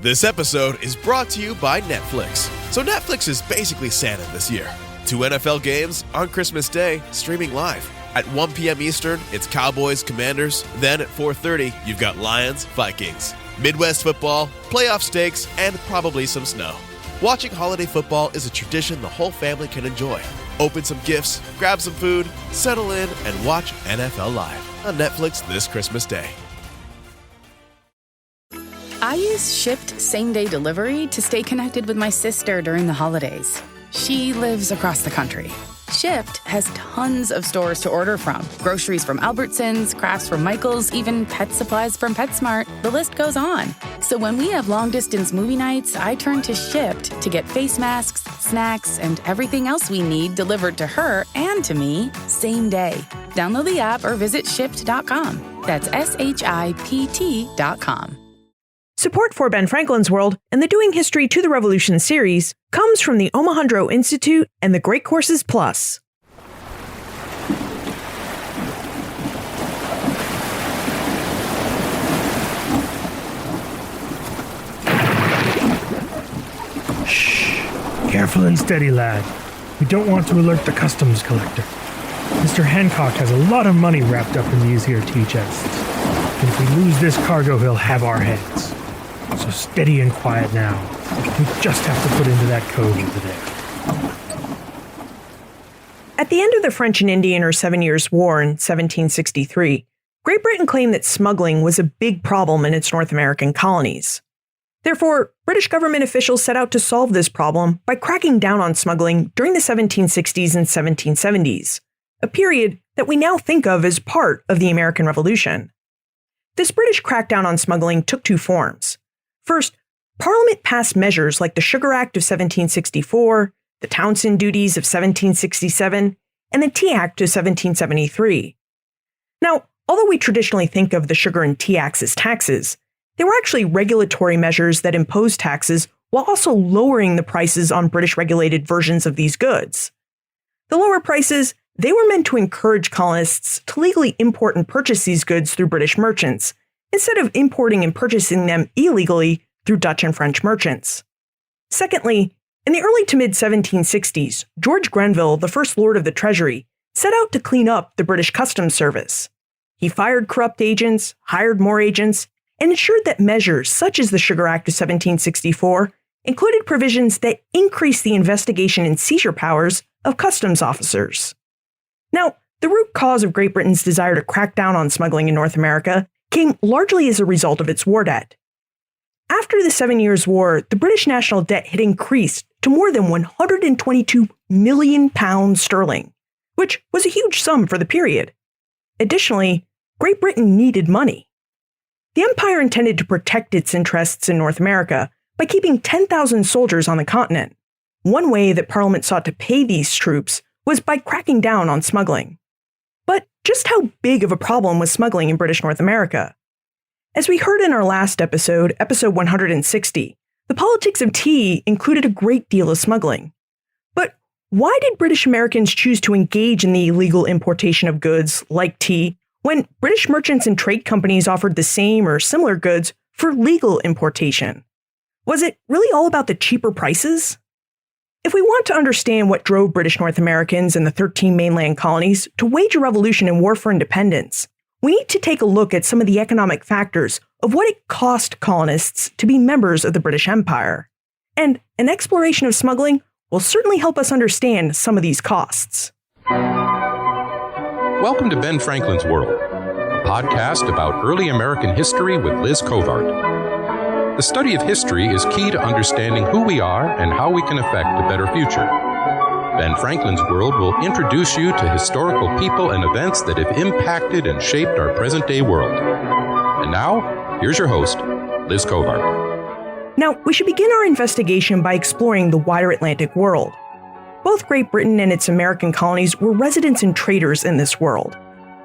This episode is brought to you by Netflix. So Netflix is basically Santa this year. 2 NFL games on Christmas Day, streaming live. At 1 p.m. Eastern, it's Cowboys, Commanders. Then at 4:30, you've got Lions, Vikings. Midwest football, playoff stakes, and probably some snow. Watching holiday football is a tradition the whole family can enjoy. Open some gifts, grab some food, settle in, and watch NFL Live on Netflix this Christmas Day. I use Shipt same-day delivery to stay connected with my sister during the holidays. She lives across the country. Shipt has tons of stores to order from. Groceries from Albertsons, crafts from Michael's, even pet supplies from PetSmart. The list goes on. So when we have long-distance movie nights, I turn to Shipt to get face masks, snacks, and everything else we need delivered to her and to me same day. Download the app or visit Shipt.com. That's SHIPT.com. Support for Ben Franklin's World and the Doing History to the Revolution series comes from the Omohundro Institute and the Great Courses Plus. Shh. Careful and steady, lad. We don't want to alert the customs collector. Mr. Hancock has a lot of money wrapped up in these here tea chests. And if we lose this cargo, he'll have our heads. So steady and quiet now. We just have to put into that code over there. At the end of the French and Indian or 7 Years' War in 1763, Great Britain claimed that smuggling was a big problem in its North American colonies. Therefore, British government officials set out to solve this problem by cracking down on smuggling during the 1760s and 1770s, a period that we now think of as part of the American Revolution. This British crackdown on smuggling took two forms. First, Parliament passed measures like the Sugar Act of 1764, the Townshend Duties of 1767, and the Tea Act of 1773. Now, although we traditionally think of the Sugar and Tea Acts as taxes, they were actually regulatory measures that imposed taxes while also lowering the prices on British regulated versions of these goods. The lower prices, they were meant to encourage colonists to legally import and purchase these goods through British merchants, instead of importing and purchasing them illegally through Dutch and French merchants. Secondly, in the early to mid-1760s, George Grenville, the first Lord of the Treasury, set out to clean up the British Customs Service. He fired corrupt agents, hired more agents, and ensured that measures such as the Sugar Act of 1764 included provisions that increased the investigation and seizure powers of customs officers. Now, the root cause of Great Britain's desire to crack down on smuggling in North America came largely as a result of its war debt. After the 7 Years' War, the British national debt had increased to more than £122 million, which was a huge sum for the period. Additionally, Great Britain needed money. The Empire intended to protect its interests in North America by keeping 10,000 soldiers on the continent. One way that Parliament sought to pay these troops was by cracking down on smuggling. But just how big of a problem was smuggling in British North America? As we heard in our last episode, episode 160, the politics of tea included a great deal of smuggling. But why did British Americans choose to engage in the illegal importation of goods, like tea, when British merchants and trade companies offered the same or similar goods for legal importation? Was it really all about the cheaper prices? If we want to understand what drove British North Americans and the 13 mainland colonies to wage a revolution and war for independence, we need to take a look at some of the economic factors of what it cost colonists to be members of the British Empire. And an exploration of smuggling will certainly help us understand some of these costs. Welcome to Ben Franklin's World, a podcast about early American history with Liz Covart. The study of history is key to understanding who we are and how we can affect a better future. Ben Franklin's World will introduce you to historical people and events that have impacted and shaped our present-day world. And now, here's your host, Liz Covart. Now, we should begin our investigation by exploring the wider Atlantic world. Both Great Britain and its American colonies were residents and traders in this world.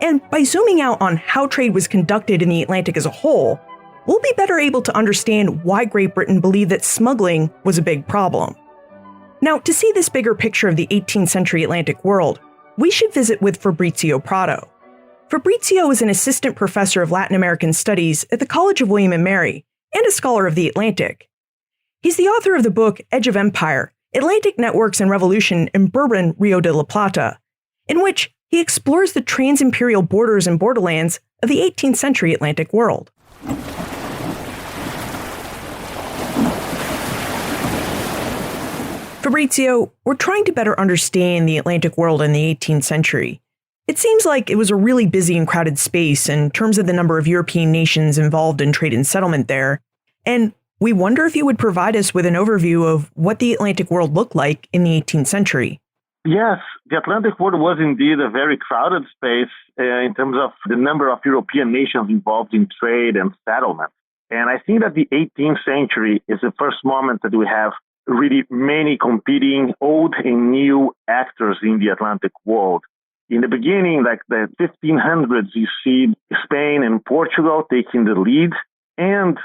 And by zooming out on how trade was conducted in the Atlantic as a whole, we'll be better able to understand why Great Britain believed that smuggling was a big problem. Now, to see this bigger picture of the 18th century Atlantic world, we should visit with Fabrizio Prato. Fabrizio is an assistant professor of Latin American studies at the College of William and Mary and a scholar of the Atlantic. He's the author of the book Edge of Empire, Atlantic Networks and Revolution in Bourbon, Rio de la Plata, in which he explores the trans-imperial borders and borderlands of the 18th century Atlantic world. Fabrizio, we're trying to better understand the Atlantic world in the 18th century. It seems like it was a really busy and crowded space in terms of the number of European nations involved in trade and settlement there, and we wonder if you would provide us with an overview of what the Atlantic world looked like in the 18th century. Yes, the Atlantic world was indeed a very crowded space in terms of the number of European nations involved in trade and settlement. And I think that the 18th century is the first moment that we have really many competing old and new actors in the Atlantic world. In the beginning, like the 1500s, you see Spain and Portugal taking the lead and,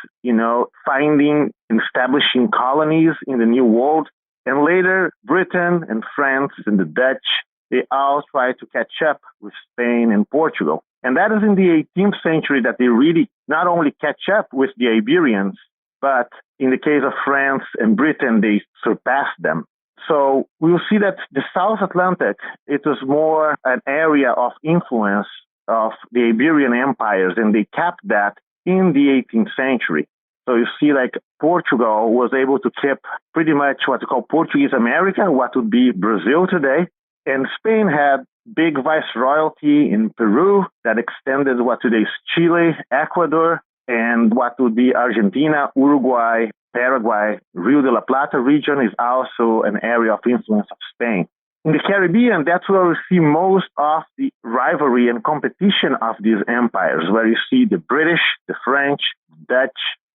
finding and establishing colonies in the New World. And later, Britain and France and the Dutch, they all try to catch up with Spain and Portugal. And that is in the 18th century that they really not only catch up with the Iberians, but in the case of France and Britain, they surpass them. So we'll see that the South Atlantic, it was more an area of influence of the Iberian empires, and they kept that in the 18th century. So you see like Portugal was able to keep pretty much what we call Portuguese America, what would be Brazil today. And Spain had big viceroyalty in Peru that extended what today is Chile, Ecuador, and what would be Argentina, Uruguay, Paraguay. Rio de la Plata region is also an area of influence of Spain. In the Caribbean, that's where we see most of the rivalry and competition of these empires, where you see the British, the French, Dutch,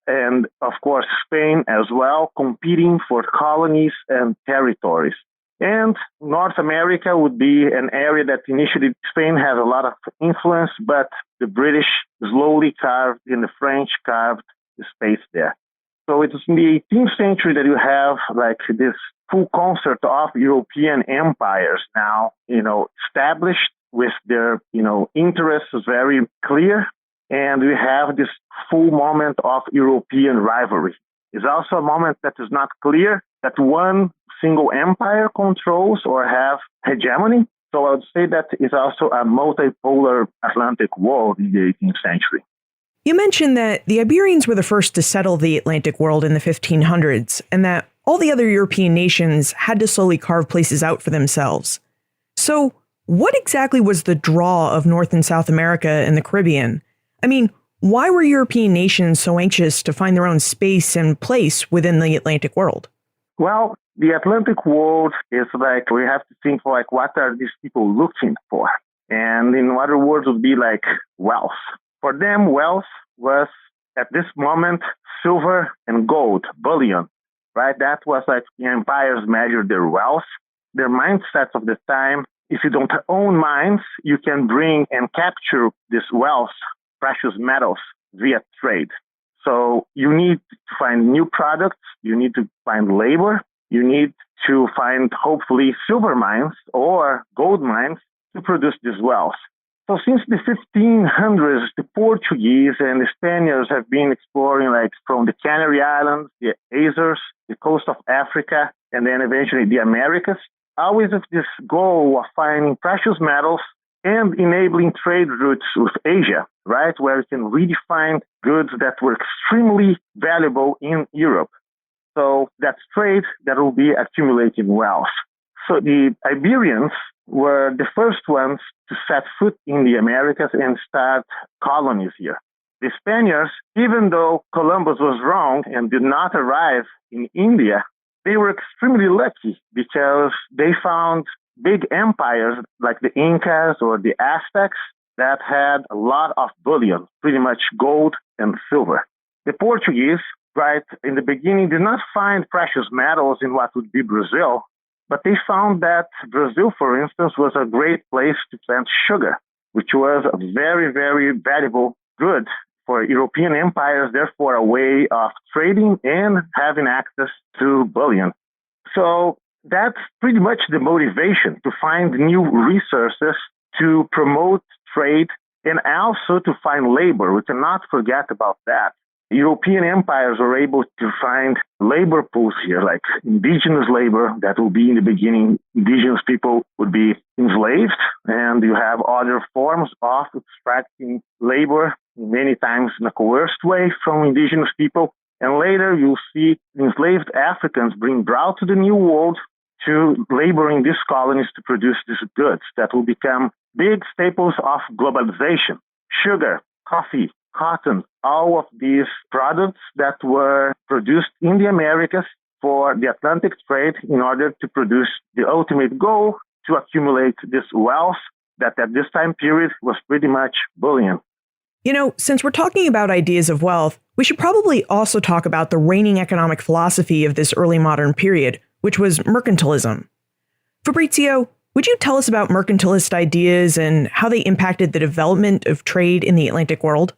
and of course Spain as well, competing for colonies and territories. And North America would be an area that initially Spain has a lot of influence, but the British slowly carved and the French carved the space there. So it was in the 18th century that you have like this full concert of European empires now, established with their, interests very clear. And we have this full moment of European rivalry. It's also a moment that is not clear that one single empire controls or have hegemony. So I would say that it's also a multipolar Atlantic world in the 18th century. You mentioned that the Iberians were the first to settle the Atlantic world in the 1500s, and that all the other European nations had to slowly carve places out for themselves. So what exactly was the draw of North and South America and the Caribbean? I mean, why were European nations so anxious to find their own space and place within the Atlantic world? Well, the Atlantic world is like, we have to think like, what are these people looking for? And in other words, would be like wealth. For them, wealth was, at this moment, silver and gold, bullion, right? That was like the empires measured their wealth. Their mindsets of the time, if you don't own mines, you can bring and capture this wealth, precious metals, via trade. So you need to find new products, you need to find labor, you need to find, hopefully, silver mines or gold mines to produce this wealth. So since the 1500s, the Portuguese and the Spaniards have been exploring like from the Canary Islands, the Azores, the coast of Africa, and then eventually the Americas, always with this goal of finding precious metals and enabling trade routes with Asia, right, where you can really find goods that were extremely valuable in Europe. So that's trade that will be accumulating wealth. So the Iberians were the first ones to set foot in the Americas and start colonies here. The Spaniards, even though Columbus was wrong and did not arrive in India, they were extremely lucky because they found big empires like the Incas or the Aztecs that had a lot of bullion, pretty much gold and silver. The Portuguese, right, in the beginning did not find precious metals in what would be Brazil, but they found that Brazil, for instance, was a great place to plant sugar, which was a very, very valuable good for European empires, therefore a way of trading and having access to bullion. So that's pretty much the motivation to find new resources to promote trade and also to find labor. We cannot forget about that. European empires were able to find labor pools here, like indigenous labor that will be in the beginning, indigenous people would be enslaved, and you have other forms of extracting labor, many times in a coerced way from indigenous people. And later you'll see enslaved Africans being brought to the New World to labor in these colonies to produce these goods that will become big staples of globalization. Sugar, coffee, cotton, all of these products that were produced in the Americas for the Atlantic trade in order to produce the ultimate goal to accumulate this wealth that at this time period was pretty much bullion. You know, since we're talking about ideas of wealth, we should probably also talk about the reigning economic philosophy of this early modern period, which was mercantilism. Fabrizio, would you tell us about mercantilist ideas and how they impacted the development of trade in the Atlantic world?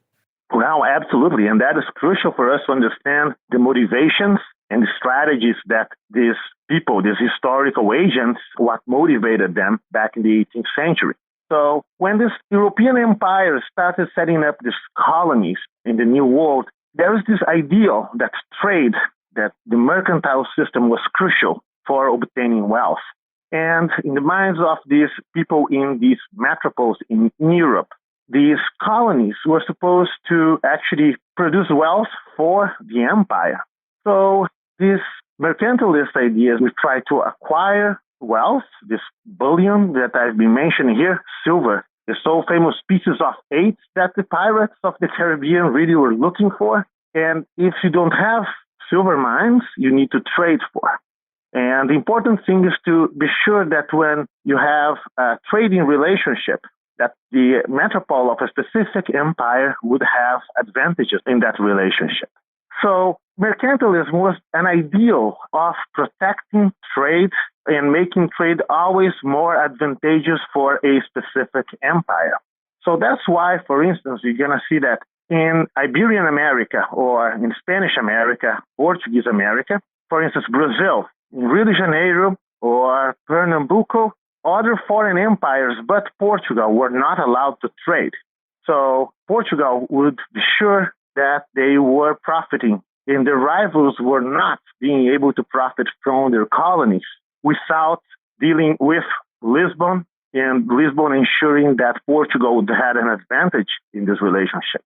Well, absolutely. And that is crucial for us to understand the motivations and the strategies that these people, these historical agents, what motivated them back in the 18th century. So when this European empire started setting up these colonies in the New World, there was this ideal that trade, that the mercantile system was crucial for obtaining wealth. And in the minds of these people in these metropoles in Europe, these colonies were supposed to actually produce wealth for the empire. So these mercantilist ideas, we try to acquire wealth, this bullion that I've been mentioning here, silver, the so famous pieces of eight that the pirates of the Caribbean really were looking for. And if you don't have silver mines, you need to trade for. And the important thing is to be sure that when you have a trading relationship, that the metropole of a specific empire would have advantages in that relationship. So mercantilism was an ideal of protecting trade and making trade always more advantageous for a specific empire. So that's why, for instance, you're going to see that in Iberian America or in Spanish America, Portuguese America, for instance, Brazil, in Rio de Janeiro or Pernambuco, other foreign empires but Portugal were not allowed to trade. So Portugal would be sure that they were profiting and their rivals were not being able to profit from their colonies without dealing with Lisbon and Lisbon ensuring that Portugal would have an advantage in this relationship.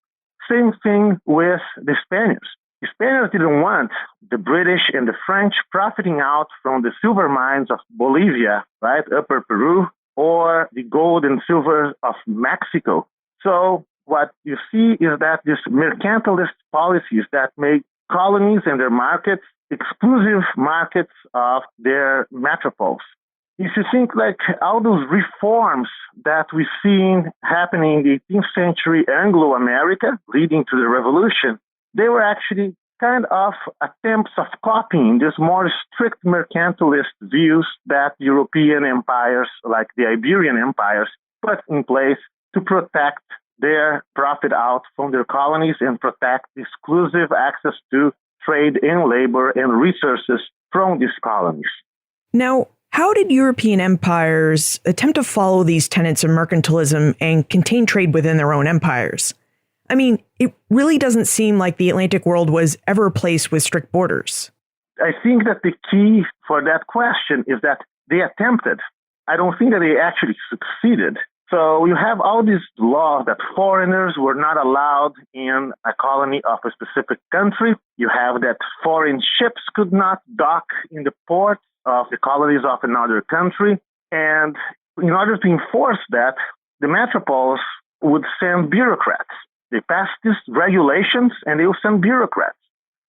Same thing with the Spaniards. The Spaniards didn't want the British and the French profiting out from the silver mines of Bolivia, right, Upper Peru, or the gold and silver of Mexico. So what you see is that these mercantilist policies that make colonies and their markets exclusive markets of their metropoles. If you think like all those reforms that we've seen happening in the 18th century Anglo-America leading to the revolution, they were actually kind of attempts of copying these more strict mercantilist views that European empires, like the Iberian empires, put in place to protect their profit out from their colonies and protect exclusive access to trade and labor and resources from these colonies. Now, how did European empires attempt to follow these tenets of mercantilism and contain trade within their own empires? I mean, it really doesn't seem like the Atlantic world was ever a place with strict borders. I think that the key for that question is that they attempted. I don't think that they actually succeeded. So you have all these laws that foreigners were not allowed in a colony of a specific country. You have that foreign ships could not dock in the ports of the colonies of another country. And in order to enforce that, the metropoles would send bureaucrats. They passed these regulations and they would send bureaucrats.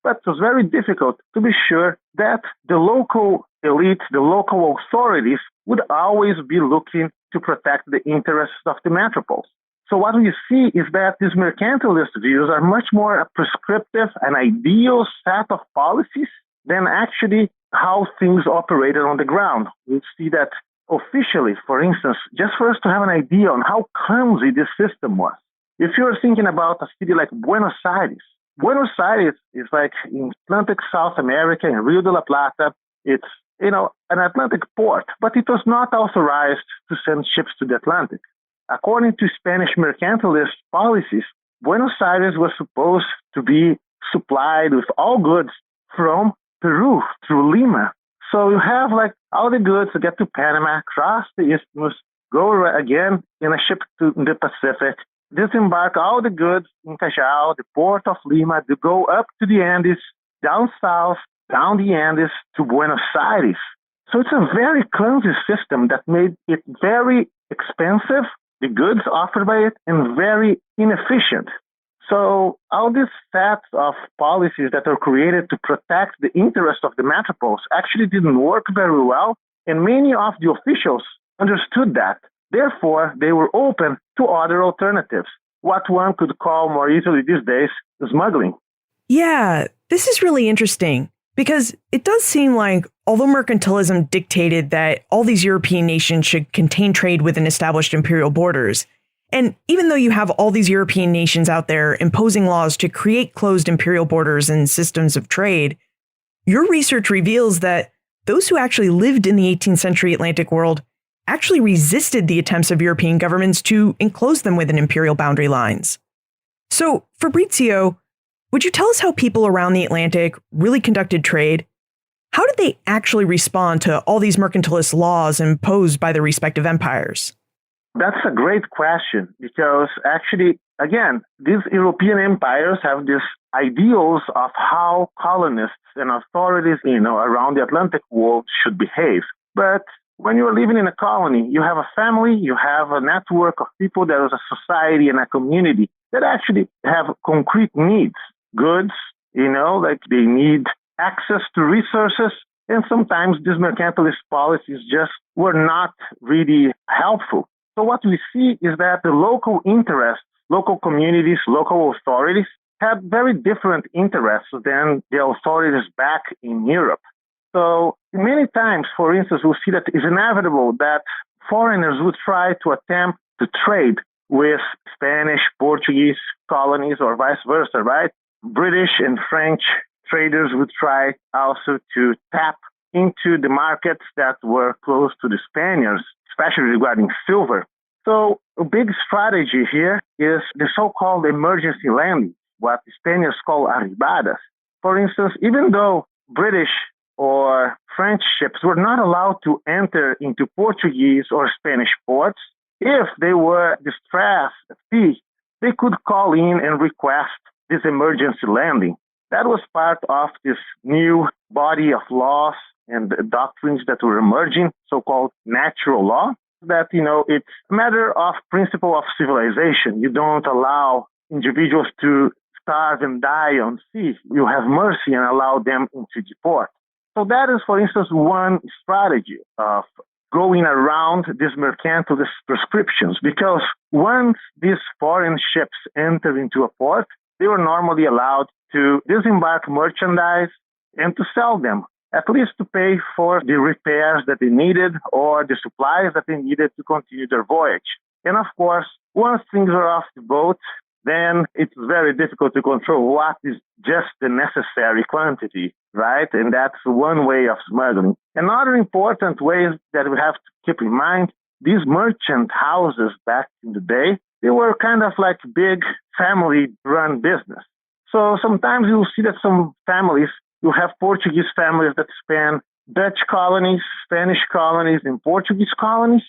But it was very difficult to be sure that the local elite, the local authorities would always be looking to protect the interests of the metropoles. So what we see is that these mercantilist views are much more prescriptive and ideal set of policies than actually how things operated on the ground. We see that officially, for instance, just for us to have an idea on how clumsy this system was. If you're thinking about a city like Buenos Aires is like in Atlantic South America, in Rio de la Plata. It's, an Atlantic port, but it was not authorized to send ships to the Atlantic. According to Spanish mercantilist policies, Buenos Aires was supposed to be supplied with all goods from Peru through Lima. So you have like all the goods to get to Panama, cross the isthmus, go again in a ship to the Pacific, disembark all the goods in Callao, the port of Lima, to go up to the Andes, down south, down the Andes to Buenos Aires. So it's a very clumsy system that made it very expensive, the goods offered by it, and very inefficient. So all these sets of policies that are created to protect the interest of the metropoles actually didn't work very well, and many of the officials understood that. Therefore, they were open to other alternatives, what one could call more easily these days smuggling. Yeah, this is really interesting because it does seem like although mercantilism dictated that all these European nations should contain trade within established imperial borders, and even though you have all these European nations out there imposing laws to create closed imperial borders and systems of trade, your research reveals that those who actually lived in the 18th century Atlantic world actually resisted the attempts of European governments to enclose them within imperial boundary lines. So, Fabrizio, would you tell us how people around the Atlantic really conducted trade? How did they actually respond to all these mercantilist laws imposed by their respective empires? That's a great question because actually, again, these European empires have these ideals of how colonists and authorities, around the Atlantic world should behave. But when you're living in a colony, you have a family, you have a network of people, there is a society and a community that actually have concrete needs, goods, like they need access to resources. And sometimes these mercantilist policies just were not really helpful. So what we see is that the local interests, local communities, local authorities had very different interests than the authorities back in Europe. So many times, for instance, we'll see that it's inevitable that foreigners would try to attempt to trade with Spanish, Portuguese colonies or vice versa, right? British and French traders would try also to tap into the markets that were close to the Spaniards, especially regarding silver. So a big strategy here is the so-called emergency landing, what the Spaniards call arribadas. For instance, even though British or French ships were not allowed to enter into Portuguese or Spanish ports, if they were distressed at sea, they could call in and request this emergency landing. That was part of this new body of laws and doctrines that were emerging, so-called natural law, that, it's a matter of principle of civilization. You don't allow individuals to starve and die on sea. You have mercy and allow them into the port. So that is, for instance, one strategy of going around these mercantilist prescriptions, because once these foreign ships enter into a port, they were normally allowed to disembark merchandise and to sell them, at least to pay for the repairs that they needed or the supplies that they needed to continue their voyage. And of course, once things are off the boat, then it's very difficult to control what is just the necessary quantity, right? And that's one way of smuggling. Another important way that we have to keep in mind, these merchant houses back in the day, they were kind of like big family-run business. So sometimes you'll see that some families, you have Portuguese families that span Dutch colonies, Spanish colonies, and Portuguese colonies.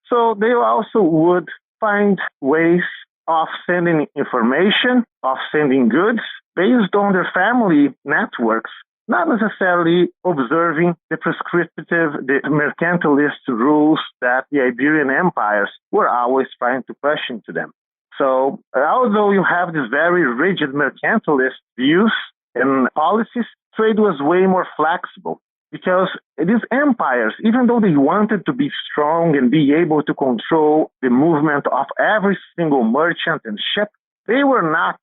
So they also would find ways of sending information, of sending goods based on their family networks, not necessarily observing the prescriptive, the mercantilist rules that the Iberian empires were always trying to push into them. So although you have these very rigid mercantilist views and policies, trade was way more flexible because these empires, even though they wanted to be strong and be able to control the movement of every single merchant and ship, they were not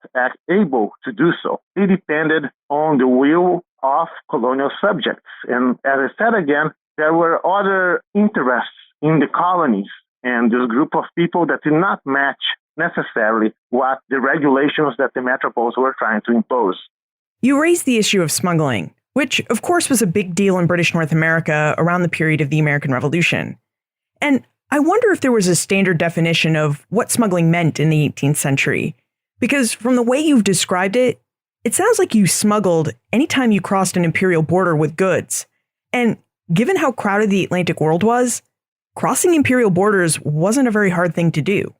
able to do so. They depended on the will of colonial subjects. And as I said again, there were other interests in the colonies and this group of people that did not match necessarily what the regulations that the metropoles were trying to impose. You raised the issue of smuggling, which of course was a big deal in British North America around the period of the American Revolution. And I wonder if there was a standard definition of what smuggling meant in the 18th century, because from the way you've described it, it sounds like you smuggled anytime you crossed an imperial border with goods. And given how crowded the Atlantic world was, crossing imperial borders wasn't a very hard thing to do.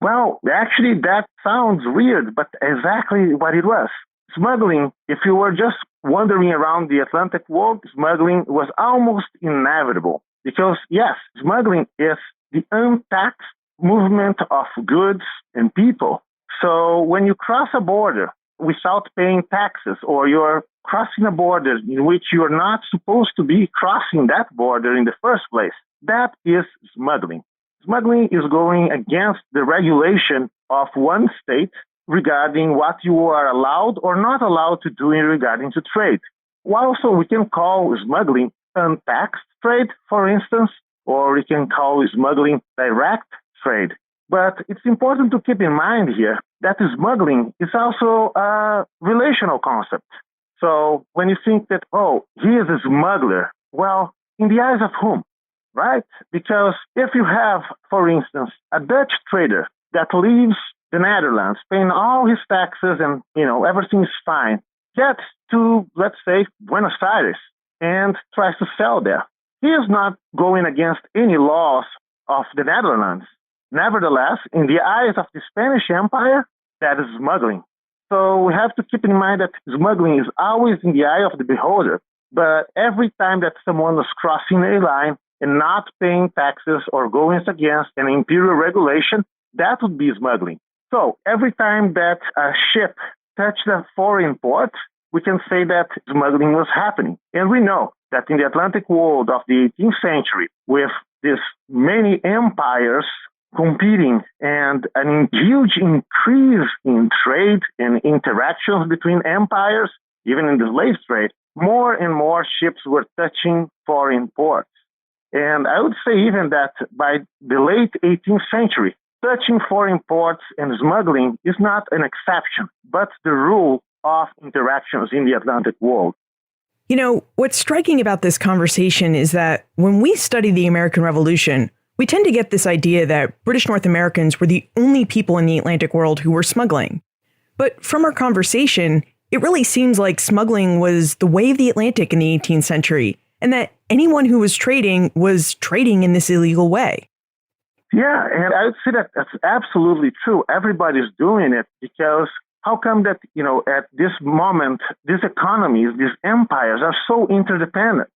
Well, actually, that sounds weird, but exactly what it was. Smuggling, if you were just wandering around the Atlantic world, smuggling was almost inevitable. Because, yes, smuggling is the untaxed movement of goods and people. So when you cross a border without paying taxes, or you're crossing a border in which you're not supposed to be crossing that border in the first place, that is smuggling. Smuggling is going against the regulation of one state regarding what you are allowed or not allowed to do in regarding to trade. Also, we can call smuggling untaxed trade, for instance, or we can call smuggling direct trade. But it's important to keep in mind here that smuggling is also a relational concept. So when you think that, oh, he is a smuggler, well, in the eyes of whom, right? Because if you have, for instance, a Dutch trader that leaves the Netherlands, paying all his taxes and, everything is fine, gets to, let's say, Buenos Aires and tries to sell there. He is not going against any laws of the Netherlands. Nevertheless, in the eyes of the Spanish Empire, that is smuggling. So we have to keep in mind that smuggling is always in the eye of the beholder. But every time that someone is crossing a line and not paying taxes or going against an imperial regulation, that would be smuggling. So every time that a ship touched a foreign port, we can say that smuggling was happening. And we know that in the Atlantic world of the 18th century, with these many empires competing and a huge increase in trade and interactions between empires, even in the slave trade, more and more ships were touching foreign ports. And I would say even that by the late 18th century, touching foreign ports and smuggling is not an exception, but the rule of interactions in the Atlantic world. What's striking about this conversation is that when we study the American Revolution, we tend to get this idea that British North Americans were the only people in the Atlantic world who were smuggling. But from our conversation, it really seems like smuggling was the way of the Atlantic in the 18th century, and that anyone who was trading in this illegal way. Yeah, and I would say that that's absolutely true. Everybody's doing it because how come that, at this moment, these economies, these empires are so interdependent,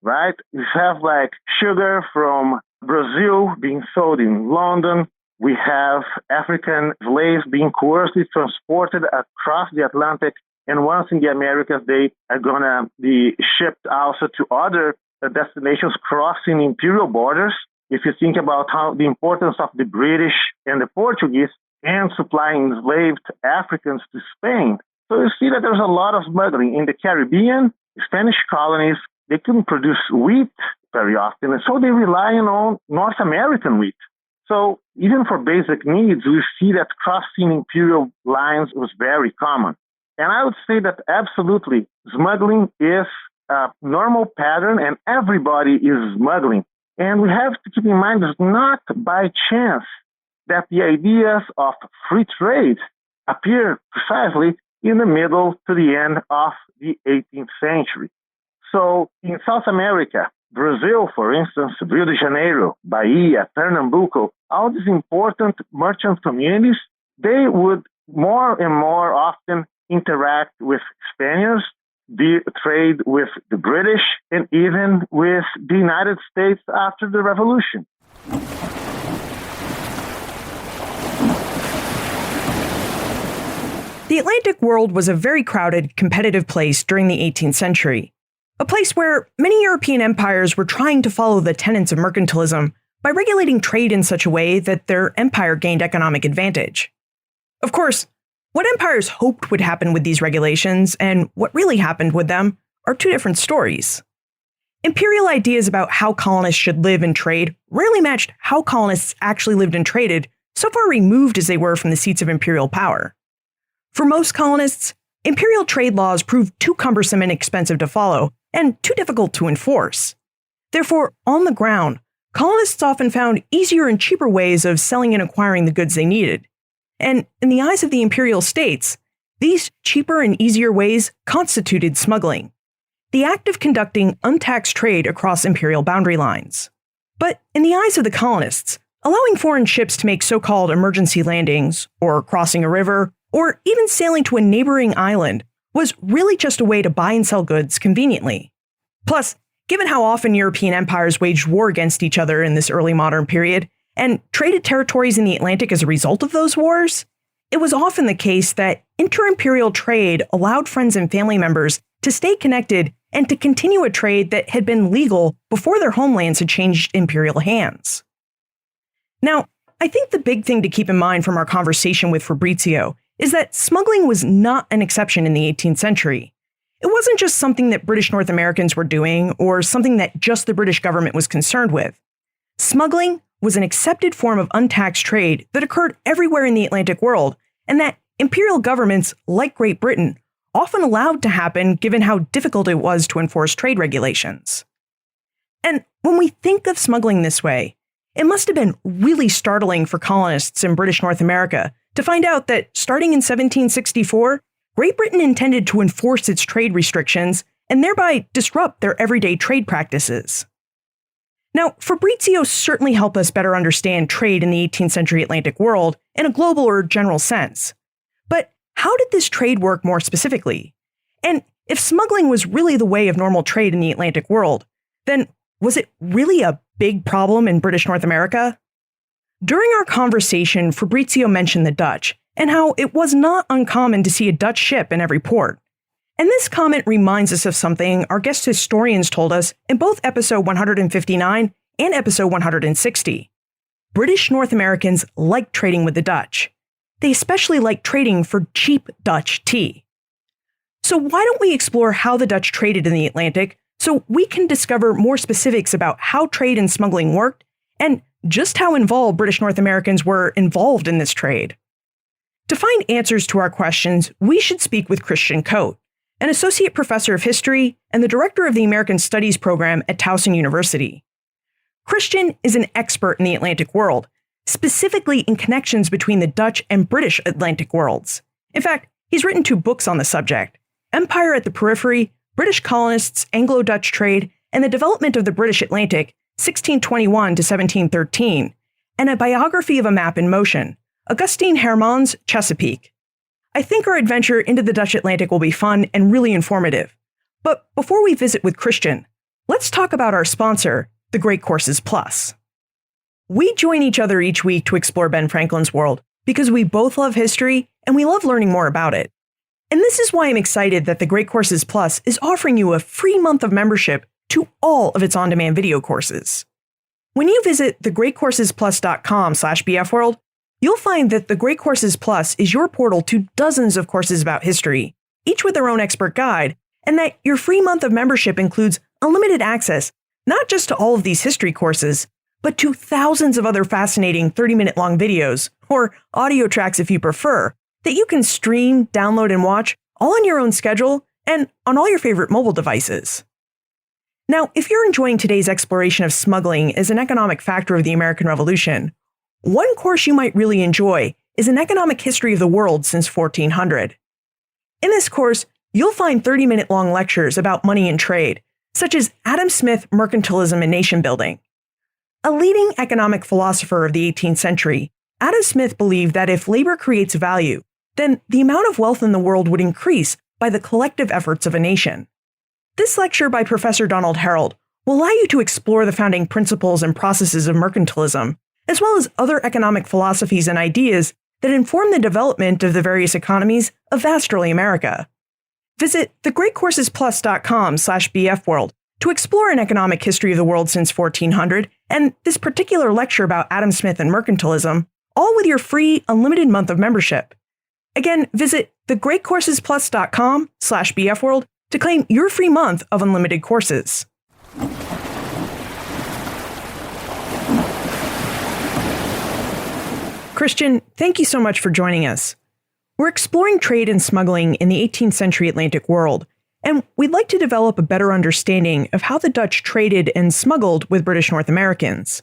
right? You have like sugar from Brazil being sold in London. We have African slaves being coercively transported across the Atlantic. And once in the Americas, they are going to be shipped also to other destinations crossing imperial borders. If you think about how the importance of the British and the Portuguese and supplying enslaved Africans to Spain. So you see that there's a lot of smuggling in the Caribbean, Spanish colonies. They couldn't produce wheat very often, and so they rely on North American wheat. So even for basic needs, we see that crossing imperial lines was very common. And I would say that absolutely smuggling is a normal pattern and everybody is smuggling. And we have to keep in mind it's not by chance that the ideas of free trade appear precisely in the middle to the end of the 18th century. So in South America, Brazil, for instance, Rio de Janeiro, Bahia, Pernambuco, all these important merchant communities, they would more and more often interact with Spaniards, trade with the British, and even with the United States after the Revolution. The Atlantic world was a very crowded, competitive place during the 18th century. A place where many European empires were trying to follow the tenets of mercantilism by regulating trade in such a way that their empire gained economic advantage. Of course, what empires hoped would happen with these regulations and what really happened with them are two different stories. Imperial ideas about how colonists should live and trade rarely matched how colonists actually lived and traded, so far removed as they were from the seats of imperial power. For most colonists, imperial trade laws proved too cumbersome and expensive to follow, and too difficult to enforce. Therefore, on the ground, colonists often found easier and cheaper ways of selling and acquiring the goods they needed. And in the eyes of the imperial states, These cheaper and easier ways constituted smuggling, the act of conducting untaxed trade across imperial boundary lines. But in the eyes of the colonists, allowing foreign ships to make so-called emergency landings, or crossing a river, or even sailing to a neighboring island was really just a way to buy and sell goods conveniently. Plus, given how often European empires waged war against each other in this early modern period, and traded territories in the Atlantic as a result of those wars, it was often the case that inter-imperial trade allowed friends and family members to stay connected and to continue a trade that had been legal before their homelands had changed imperial hands. Now, I think the big thing to keep in mind from our conversation with Fabrizio is that smuggling was not an exception in the 18th century. It wasn't just something that British North Americans were doing or something that just the British government was concerned with. Smuggling was an accepted form of untaxed trade that occurred everywhere in the Atlantic world, and that imperial governments, like Great Britain, often allowed to happen given how difficult it was to enforce trade regulations. And when we think of smuggling this way, it must have been really startling for colonists in British North America to find out that starting in 1764, Great Britain intended to enforce its trade restrictions and thereby disrupt their everyday trade practices. Now, Fabrizio certainly helped us better understand trade in the 18th century Atlantic world in a global or general sense. But how did this trade work more specifically? And if smuggling was really the way of normal trade in the Atlantic world, then was it really a big problem in British North America? During our conversation, Fabrizio mentioned the Dutch and how it was not uncommon to see a Dutch ship in every port. And this comment reminds us of something our guest historians told us in both episode 159 and episode 160. British North Americans liked trading with the Dutch. They especially liked trading for cheap Dutch tea. So why don't we explore how the Dutch traded in the Atlantic so we can discover more specifics about how trade and smuggling worked and just how involved British North Americans were involved in this trade? To find answers to our questions, we should speak with Christian Coate, an associate professor of history and the director of the American Studies program at Towson University. Christian is an expert in the Atlantic world, specifically in connections between the Dutch and British Atlantic worlds. In fact, he's written 2 books on the subject: Empire at the Periphery, British Colonists, Anglo-Dutch Trade, and the Development of the British Atlantic, 1621 to 1713, and a biography of a map in motion, Augustine Hermann's Chesapeake. I think our adventure into the Dutch Atlantic will be fun and really informative. But before we visit with Christian, let's talk about our sponsor, the Great Courses Plus. We join each other each week to explore Ben Franklin's world because we both love history and we love learning more about it. And this is why I'm excited that the Great Courses Plus is offering you a free month of membership to all of its on-demand video courses. When you visit thegreatcoursesplus.com/bfworld, you'll find that the Great Courses Plus is your portal to dozens of courses about history, each with their own expert guide, and that your free month of membership includes unlimited access not just to all of these history courses, but to thousands of other fascinating 30-minute long videos, or audio tracks if you prefer, that you can stream, download, and watch all on your own schedule and on all your favorite mobile devices. Now, if you're enjoying today's exploration of smuggling as an economic factor of the American Revolution, one course you might really enjoy is an economic history of the world since 1400. In this course, you'll find 30-minute long lectures about money and trade, such as Adam Smith, Mercantilism and Nation Building. A leading economic philosopher of the 18th century, Adam Smith believed that if labor creates value, then the amount of wealth in the world would increase by the collective efforts of a nation. This lecture by Professor Donald Harold will allow you to explore the founding principles and processes of mercantilism, as well as other economic philosophies and ideas that inform the development of the various economies of vast early America. Visit thegreatcoursesplus.com/bfworld to explore an economic history of the world since 1400 and this particular lecture about Adam Smith and mercantilism, all with your free unlimited month of membership. Again, visit thegreatcoursesplus.com/bfworld to claim your free month of unlimited courses. Christian, thank you so much for joining us. We're exploring trade and smuggling in the 18th century Atlantic world, and we'd like to develop a better understanding of how the Dutch traded and smuggled with British North Americans.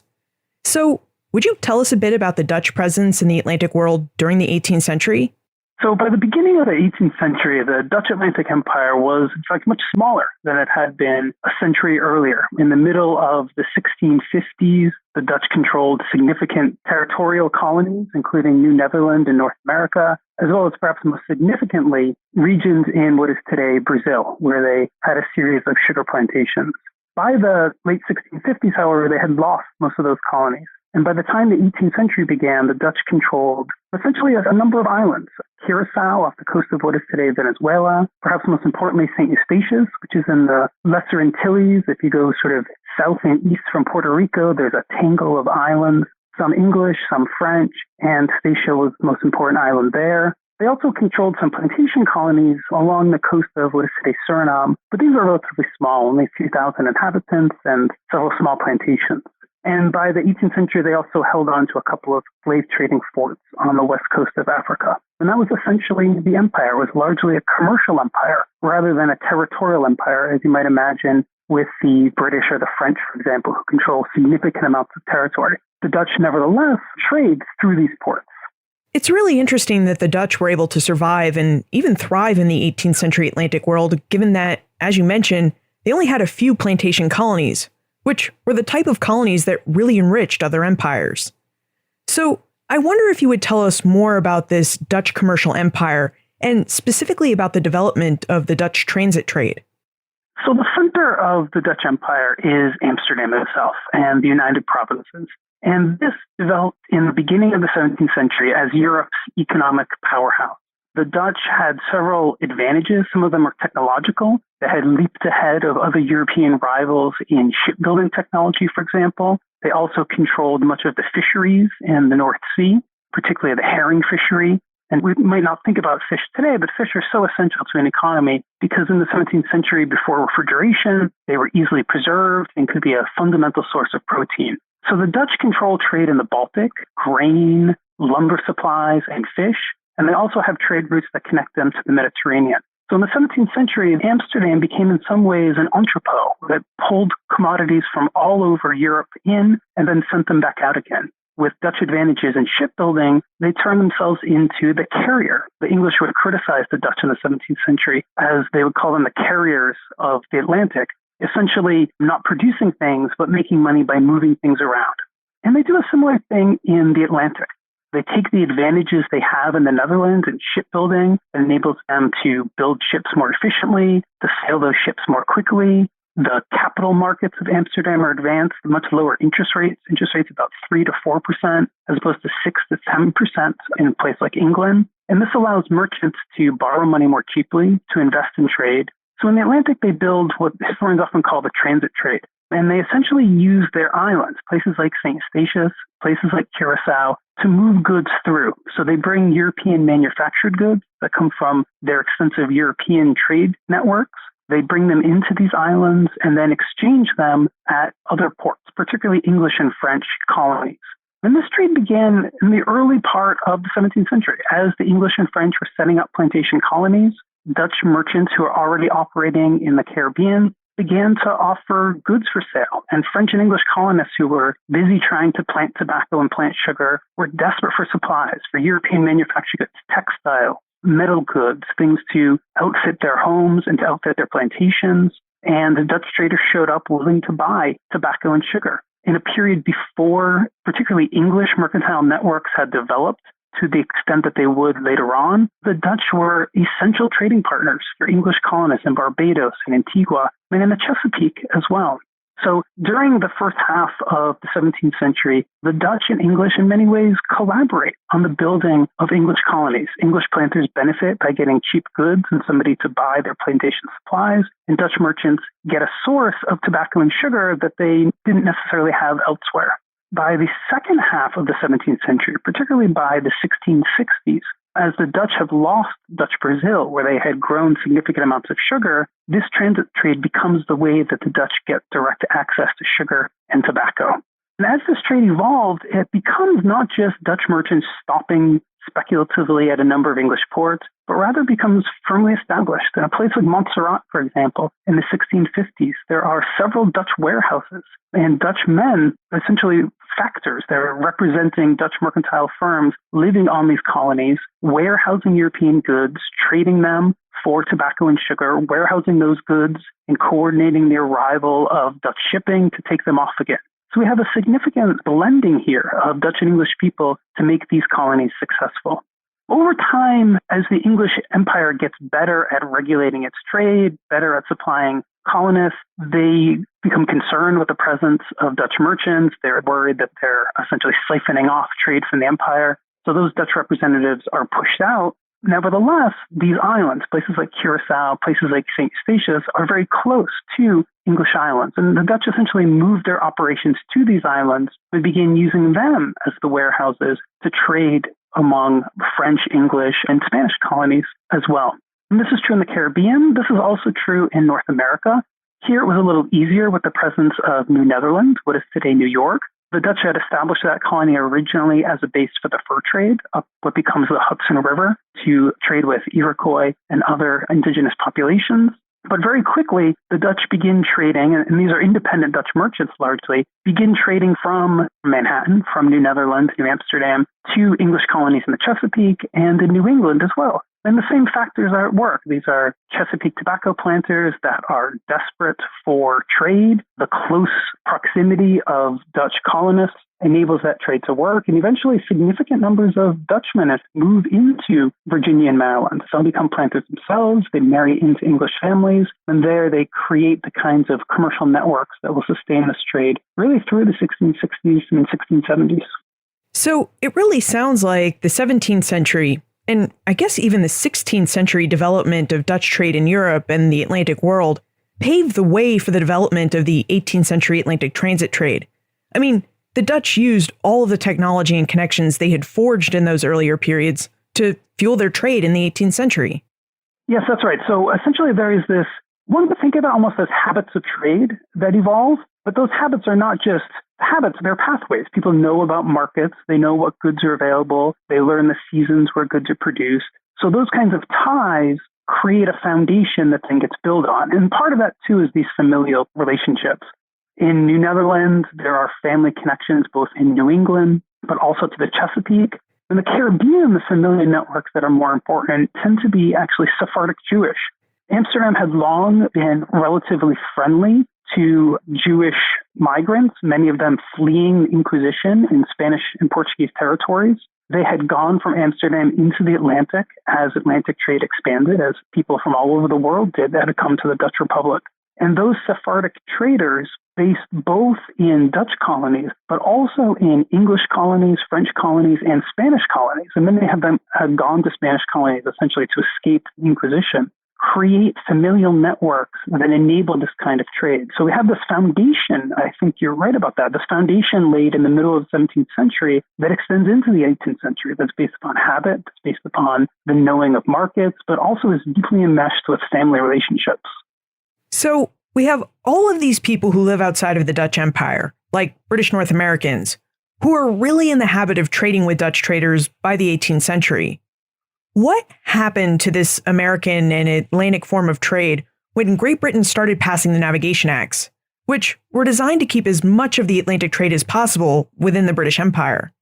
So, would you tell us a bit about the Dutch presence in the Atlantic world during the 18th century? So by the beginning of the 18th century, the Dutch Atlantic Empire was, in fact, much smaller than it had been a century earlier. In the middle of the 1650s, the Dutch controlled significant territorial colonies, including New Netherland and North America, as well as perhaps most significantly, regions in what is today Brazil, where they had a series of sugar plantations. By the late 1650s, however, they had lost most of those colonies. And by the time the 18th century began, the Dutch controlled essentially a number of islands. Curacao off the coast of what is today Venezuela, perhaps most importantly St. Eustatius, which is in the Lesser Antilles. If you go sort of south and east from Puerto Rico, there's a tangle of islands, some English, some French, and Eustatia was the most important island there. They also controlled some plantation colonies along the coast of what is today Suriname, but these are relatively small, only a few thousand inhabitants and several small plantations. And by the 18th century, they also held on to a couple of slave trading forts on the west coast of Africa. And that was essentially the empire. It was largely a commercial empire rather than a territorial empire, as you might imagine with the British or the French, for example, who control significant amounts of territory. The Dutch, nevertheless, trade through these ports. It's really interesting that the Dutch were able to survive and even thrive in the 18th century Atlantic world, given that, as you mentioned, they only had a few plantation colonies, which were the type of colonies that really enriched other empires. So I wonder if you would tell us more about this Dutch commercial empire and specifically about the development of the Dutch transit trade. So the center of the Dutch Empire is Amsterdam itself and the United Provinces. And this developed in the beginning of the 17th century as Europe's economic powerhouse. The Dutch had several advantages. Some of them were technological. They had leaped ahead of other European rivals in shipbuilding technology, for example. They also controlled much of the fisheries in the North Sea, particularly the herring fishery. And we might not think about fish today, but fish are so essential to an economy because in the 17th century, before refrigeration, they were easily preserved and could be a fundamental source of protein. So the Dutch control trade in the Baltic, grain, lumber supplies, and fish. And they also have trade routes that connect them to the Mediterranean. So in the 17th century, Amsterdam became in some ways an entrepot that pulled commodities from all over Europe in and then sent them back out again. With Dutch advantages in shipbuilding, they turned themselves into the carrier. The English would criticize the Dutch in the 17th century as they would call them the carriers of the Atlantic, essentially not producing things, but making money by moving things around. And they do a similar thing in the Atlantic. They take the advantages they have in the Netherlands in shipbuilding. It enables them to build ships more efficiently, to sail those ships more quickly. The capital markets of Amsterdam are advanced, much lower interest rates about 3 to 4%, as opposed to 6 to 7% in a place like England. And this allows merchants to borrow money more cheaply, to invest in trade. So in the Atlantic, they build what historians often call the transit trade. And they essentially use their islands, places like St. Eustatius, places like Curacao, to move goods through. So they bring European manufactured goods that come from their extensive European trade networks. They bring them into these islands and then exchange them at other ports, particularly English and French colonies. And this trade began in the early part of the 17th century. As the English and French were setting up plantation colonies, Dutch merchants who were already operating in the Caribbean began to offer goods for sale. And French and English colonists who were busy trying to plant tobacco and plant sugar were desperate for supplies, for European manufactured goods, textile, metal goods, things to outfit their homes and to outfit their plantations. And the Dutch traders showed up willing to buy tobacco and sugar. In a period before, particularly English mercantile networks had developed to the extent that they would later on, the Dutch were essential trading partners for English colonists in Barbados and Antigua, and in the Chesapeake as well. So during the first half of the 17th century, the Dutch and English in many ways collaborate on the building of English colonies. English planters benefit by getting cheap goods and somebody to buy their plantation supplies, and Dutch merchants get a source of tobacco and sugar that they didn't necessarily have elsewhere. By the second half of the 17th century, particularly by the 1660s, as the Dutch have lost Dutch Brazil, where they had grown significant amounts of sugar, this transit trade becomes the way that the Dutch get direct access to sugar and tobacco. And as this trade evolved, it becomes not just Dutch merchants stopping speculatively at a number of English ports, but rather becomes firmly established. In a place like Montserrat, for example, in the 1650s, there are several Dutch warehouses, and Dutch men, essentially factors, they're representing Dutch mercantile firms living on these colonies, warehousing European goods, trading them for tobacco and sugar, warehousing those goods, and coordinating the arrival of Dutch shipping to take them off again. So we have a significant blending here of Dutch and English people to make these colonies successful. Over time, as the English Empire gets better at regulating its trade, better at supplying colonists, they become concerned with the presence of Dutch merchants. They're worried that they're essentially siphoning off trade from the empire. So those Dutch representatives are pushed out. Nevertheless, these islands, places like Curacao, places like St. Eustatius, are very close to English islands. And the Dutch essentially moved their operations to these islands and began using them as the warehouses to trade among French, English, and Spanish colonies as well. And this is true in the Caribbean. This is also true in North America. Here it was a little easier with the presence of New Netherlands, what is today New York. The Dutch had established that colony originally as a base for the fur trade up what becomes the Hudson River to trade with Iroquois and other indigenous populations. But very quickly, the Dutch begin trading, and these are independent Dutch merchants largely, begin trading from Manhattan, from New Netherlands, New Amsterdam, to English colonies in the Chesapeake and in New England as well. And the same factors are at work. These are Chesapeake tobacco planters that are desperate for trade. The close proximity of Dutch colonists enables that trade to work. And eventually significant numbers of Dutchmen move into Virginia and Maryland. Some become planters themselves. They marry into English families. And there they create the kinds of commercial networks that will sustain this trade really through the 1660s and 1670s. So it really sounds like the 17th century, and I guess even the 16th century development of Dutch trade in Europe and the Atlantic world paved the way for the development of the 18th century Atlantic transit trade. I mean, the Dutch used all of the technology and connections they had forged in those earlier periods to fuel their trade in the 18th century. Yes, that's right. So essentially there is this, one would think of it almost as habits of trade that evolve, but those habits are not just habits, they're pathways. People know about markets, they know what goods are available, they learn the seasons where goods are produced. So those kinds of ties create a foundation that then gets built on. And part of that too is these familial relationships. In New Netherlands, there are family connections both in New England, but also to the Chesapeake. In the Caribbean, the familial networks that are more important tend to be actually Sephardic Jewish. Amsterdam had long been relatively friendly to Jewish migrants, many of them fleeing the Inquisition in Spanish and Portuguese territories. They had gone from Amsterdam into the Atlantic as Atlantic trade expanded, as people from all over the world did that had come to the Dutch Republic. And those Sephardic traders, based both in Dutch colonies, but also in English colonies, French colonies, and Spanish colonies, and many of them had gone to Spanish colonies essentially to escape the Inquisition, create familial networks that enable this kind of trade. So we have this foundation, I think you're right about that, this foundation laid in the middle of the 17th century that extends into the 18th century, that's based upon habit, that's based upon the knowing of markets, but also is deeply enmeshed with family relationships. So we have all of these people who live outside of the Dutch Empire, like British North Americans, who are really in the habit of trading with Dutch traders by the 18th century. What happened to this American and Atlantic form of trade when Great Britain started passing the Navigation Acts, which were designed to keep as much of the Atlantic trade as possible within the British Empire?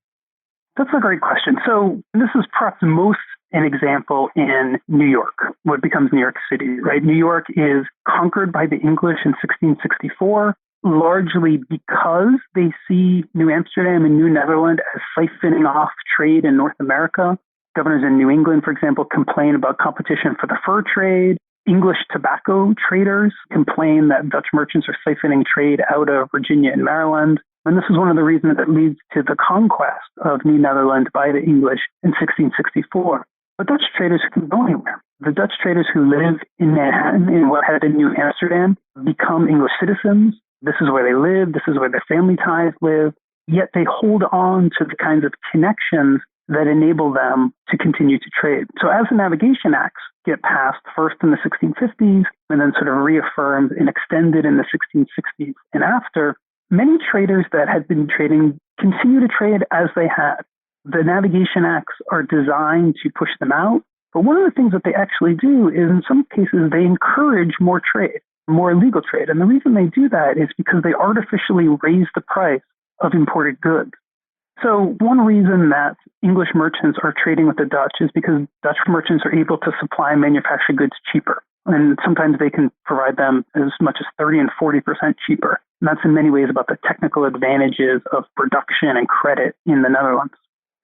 That's a great question. So this is perhaps most an example in New York, what becomes New York City, right? New York is conquered by the English in 1664, largely because they see New Amsterdam and New Netherland as siphoning off trade in North America. Governors in New England, for example, complain about competition for the fur trade. English tobacco traders complain that Dutch merchants are siphoning trade out of Virginia and Maryland. And this is one of the reasons that leads to the conquest of New Netherland by the English in 1664. But Dutch traders can go anywhere. The Dutch traders who live in Manhattan, in what had been New Amsterdam, become English citizens. This is where they live. This is where their family ties live. Yet they hold on to the kinds of connections that enable them to continue to trade. So as the Navigation Acts get passed first in the 1650s and then sort of reaffirmed and extended in the 1660s and after, many traders that had been trading continue to trade as they had. The navigation acts are designed to push them out. But one of the things that they actually do is, in some cases, they encourage more trade, more illegal trade. And the reason they do that is because they artificially raise the price of imported goods. So one reason that English merchants are trading with the Dutch is because Dutch merchants are able to supply manufactured goods cheaper. And sometimes they can provide them as much as 30 and 40% cheaper. And that's in many ways about the technical advantages of production and credit in the Netherlands.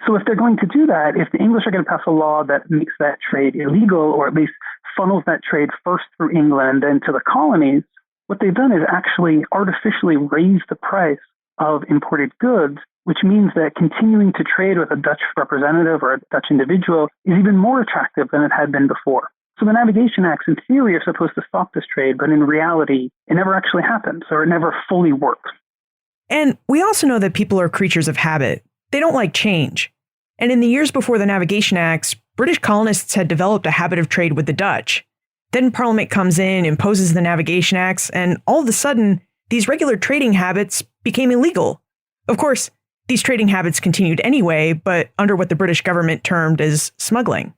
So if they're going to do that, if the English are going to pass a law that makes that trade illegal, or at least funnels that trade first through England and then to the colonies, what they've done is actually artificially raise the price of imported goods, which means that continuing to trade with a Dutch representative or a Dutch individual is even more attractive than it had been before. So the Navigation Acts, in theory, are supposed to stop this trade, but in reality, it never actually happens, or it never fully works. And we also know that people are creatures of habit. They don't like change. And in the years before the Navigation Acts, British colonists had developed a habit of trade with the Dutch. Then Parliament comes in, imposes the Navigation Acts, and all of a sudden, these regular trading habits became illegal. Of course, these trading habits continued anyway, but under what the British government termed as smuggling.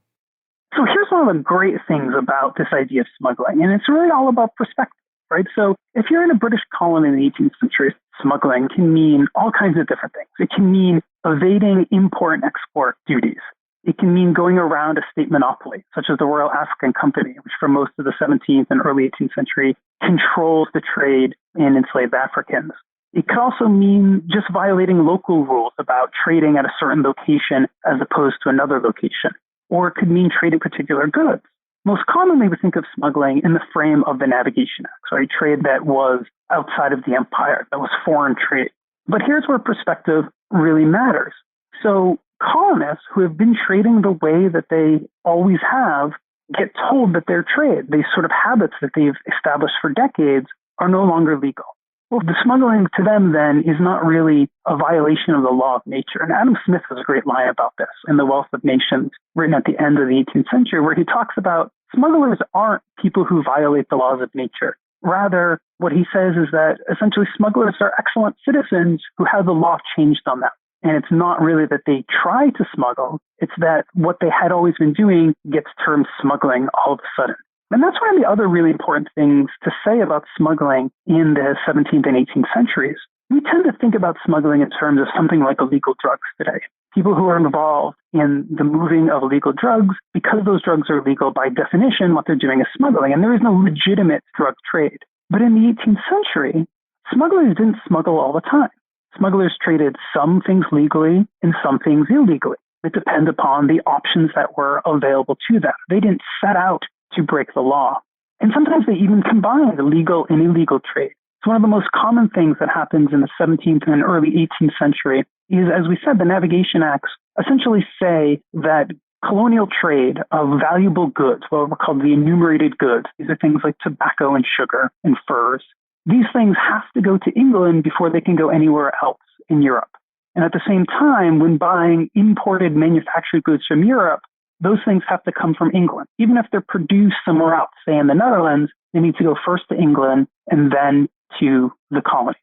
So here's one of the great things about this idea of smuggling, and it's really all about perspective, right? So if you're in a British colony in the 18th century, smuggling can mean all kinds of different things. It can mean evading import and export duties. It can mean going around a state monopoly, such as the Royal African Company, which for most of the 17th and early 18th century controls the trade in enslaved Africans. It could also mean just violating local rules about trading at a certain location as opposed to another location. Or it could mean trading particular goods. Most commonly, we think of smuggling in the frame of the Navigation Acts, right? Trade that was outside of the empire, that was foreign trade. But here's where perspective really matters. So colonists who have been trading the way that they always have get told that their trade, these sort of habits that they've established for decades, are no longer legal. Well, the smuggling to them then is not really a violation of the law of nature. And Adam Smith has a great line about this in The Wealth of Nations, written at the end of the 18th century, where he talks about smugglers aren't people who violate the laws of nature. Rather, what he says is that essentially smugglers are excellent citizens who have the law changed on them. And it's not really that they try to smuggle, it's that what they had always been doing gets termed smuggling all of a sudden. And that's one of the other really important things to say about smuggling in the 17th and 18th centuries. We tend to think about smuggling in terms of something like illegal drugs today. People who are involved in the moving of illegal drugs, because those drugs are legal by definition, what they're doing is smuggling, and there is no legitimate drug trade. But in the 18th century, smugglers didn't smuggle all the time. Smugglers traded some things legally and some things illegally. It depended upon the options that were available to them. They didn't set out to break the law. And sometimes they even combined legal and illegal trade. It's one of the most common things that happens in the 17th and early 18th century is, as we said, the Navigation Acts essentially say that colonial trade of valuable goods, what were called the enumerated goods, these are things like tobacco and sugar and furs, these things have to go to England before they can go anywhere else in Europe. And at the same time, when buying imported manufactured goods from Europe, those things have to come from England. Even if they're produced somewhere else, say in the Netherlands, they need to go first to England and then to the colonies.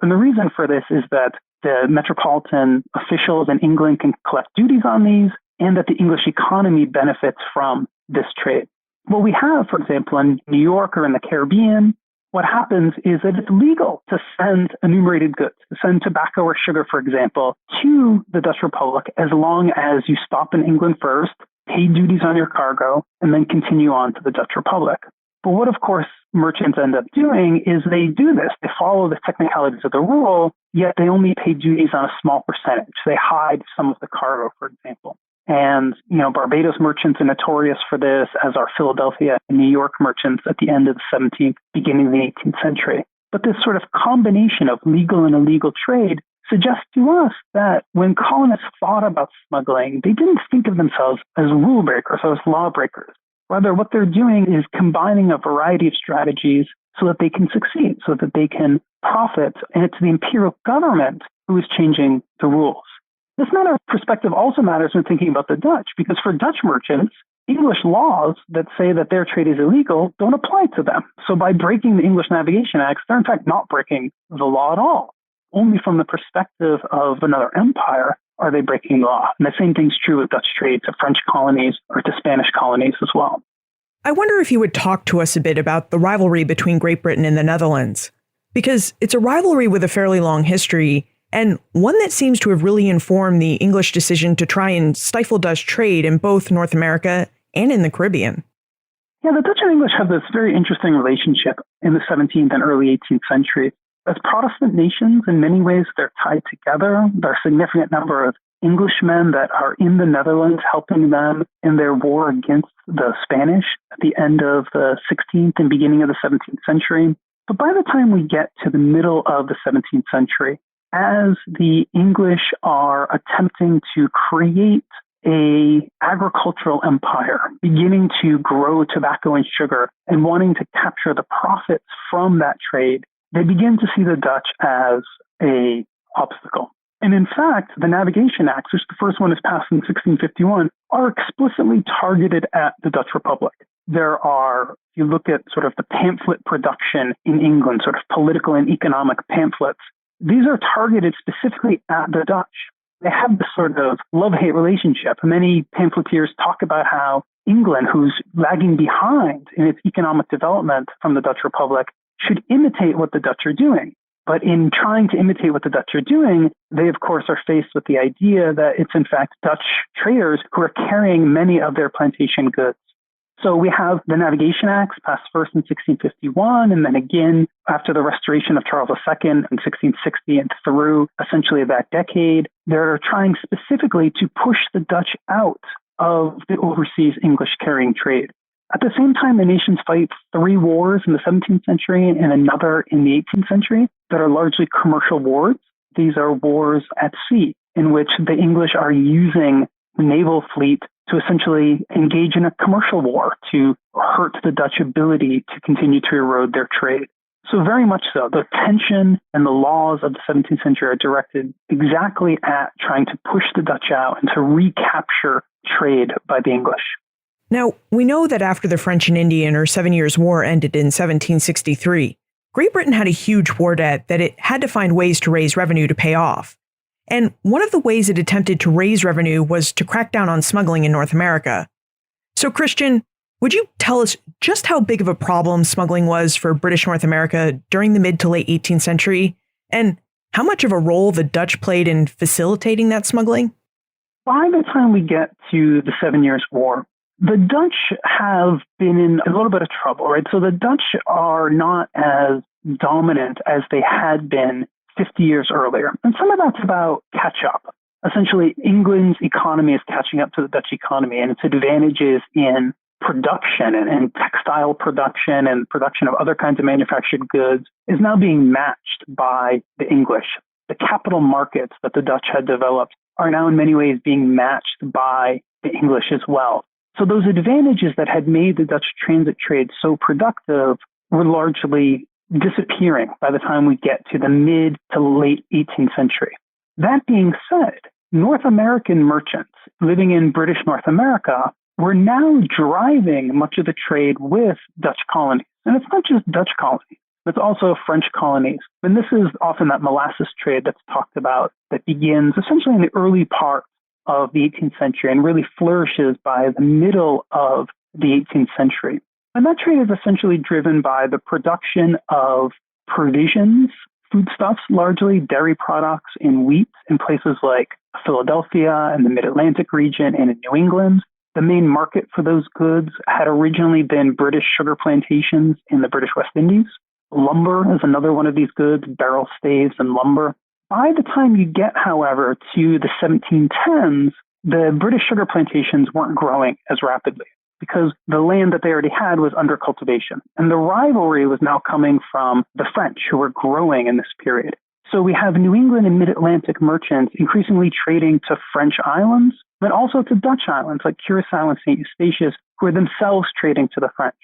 And the reason for this is that the metropolitan officials in England can collect duties on these, and that the English economy benefits from this trade. What we have, for example, in New York or in the Caribbean, what happens is that it's legal to send enumerated goods, to send tobacco or sugar, for example, to the Dutch Republic as long as you stop in England first, pay duties on your cargo, and then continue on to the Dutch Republic. But what, of course, merchants end up doing is they do this. They follow the technicalities of the rule, yet they only pay duties on a small percentage. They hide some of the cargo, for example. And, Barbados merchants are notorious for this, as are Philadelphia and New York merchants at the end of the 17th, beginning of the 18th century. But this sort of combination of legal and illegal trade suggests to us that when colonists thought about smuggling, they didn't think of themselves as rule breakers or as lawbreakers. Rather, what they're doing is combining a variety of strategies so that they can succeed, so that they can profit. And it's the imperial government who is changing the rules. This matter of perspective also matters when thinking about the Dutch, because for Dutch merchants, English laws that say that their trade is illegal don't apply to them. So by breaking the English Navigation Acts, they're in fact not breaking the law at all. Only from the perspective of another empire, are they breaking the law? And the same thing's true with Dutch trade to French colonies or to Spanish colonies as well. I wonder if you would talk to us a bit about the rivalry between Great Britain and the Netherlands, because it's a rivalry with a fairly long history and one that seems to have really informed the English decision to try and stifle Dutch trade in both North America and in the Caribbean. Yeah, the Dutch and English have this very interesting relationship in the 17th and early 18th century. As Protestant nations, in many ways, they're tied together. There are a significant number of Englishmen that are in the Netherlands helping them in their war against the Spanish at the end of the 16th and beginning of the 17th century. But by the time we get to the middle of the 17th century, as the English are attempting to create an agricultural empire, beginning to grow tobacco and sugar, and wanting to capture the profits from that trade, they begin to see the Dutch as an obstacle. And in fact, the Navigation Acts, which the first one is passed in 1651, are explicitly targeted at the Dutch Republic. There are, if you look at sort of the pamphlet production in England, sort of political and economic pamphlets, these are targeted specifically at the Dutch. They have this sort of love-hate relationship. Many pamphleteers talk about how England, who's lagging behind in its economic development from the Dutch Republic, should imitate what the Dutch are doing. But in trying to imitate what the Dutch are doing, they, of course, are faced with the idea that it's, in fact, Dutch traders who are carrying many of their plantation goods. So we have the Navigation Acts passed first in 1651, and then again after the restoration of Charles II in 1660 and through essentially that decade. They're trying specifically to push the Dutch out of the overseas English carrying trade. At the same time, the nations fight 3 wars in the 17th century and another in the 18th century that are largely commercial wars. These are wars at sea in which the English are using the naval fleet to essentially engage in a commercial war to hurt the Dutch ability to continue to erode their trade. So very much so, the tension and the laws of the 17th century are directed exactly at trying to push the Dutch out and to recapture trade by the English. Now, we know that after the French and Indian or 7 Years' War ended in 1763, Great Britain had a huge war debt that it had to find ways to raise revenue to pay off. And one of the ways it attempted to raise revenue was to crack down on smuggling in North America. So, Christian, would you tell us just how big of a problem smuggling was for British North America during the mid to late 18th century, and how much of a role the Dutch played in facilitating that smuggling? By the time we get to the 7 Years' War, the Dutch have been in a little bit of trouble, right? So the Dutch are not as dominant as they had been 50 years earlier. And some of that's about catch up. Essentially, England's economy is catching up to the Dutch economy, and its advantages in production and textile production and production of other kinds of manufactured goods is now being matched by the English. The capital markets that the Dutch had developed are now in many ways being matched by the English as well. So those advantages that had made the Dutch transit trade so productive were largely disappearing by the time we get to the mid to late 18th century. That being said, North American merchants living in British North America were now driving much of the trade with Dutch colonies. And it's not just Dutch colonies, it's also French colonies. And this is often that molasses trade that's talked about that begins essentially in the early part of the 18th century and really flourishes by the middle of the 18th century. And that trade is essentially driven by the production of provisions, foodstuffs, largely dairy products and wheat in places like Philadelphia and the Mid-Atlantic region and in New England. The main market for those goods had originally been British sugar plantations in the British West Indies. Lumber is another one of these goods, barrel staves and lumber. By the time you get, however, to the 1710s, the British sugar plantations weren't growing as rapidly because the land that they already had was under cultivation. And the rivalry was now coming from the French, who were growing in this period. So we have New England and Mid-Atlantic merchants increasingly trading to French islands, but also to Dutch islands like Curacao and St. Eustatius, who are themselves trading to the French.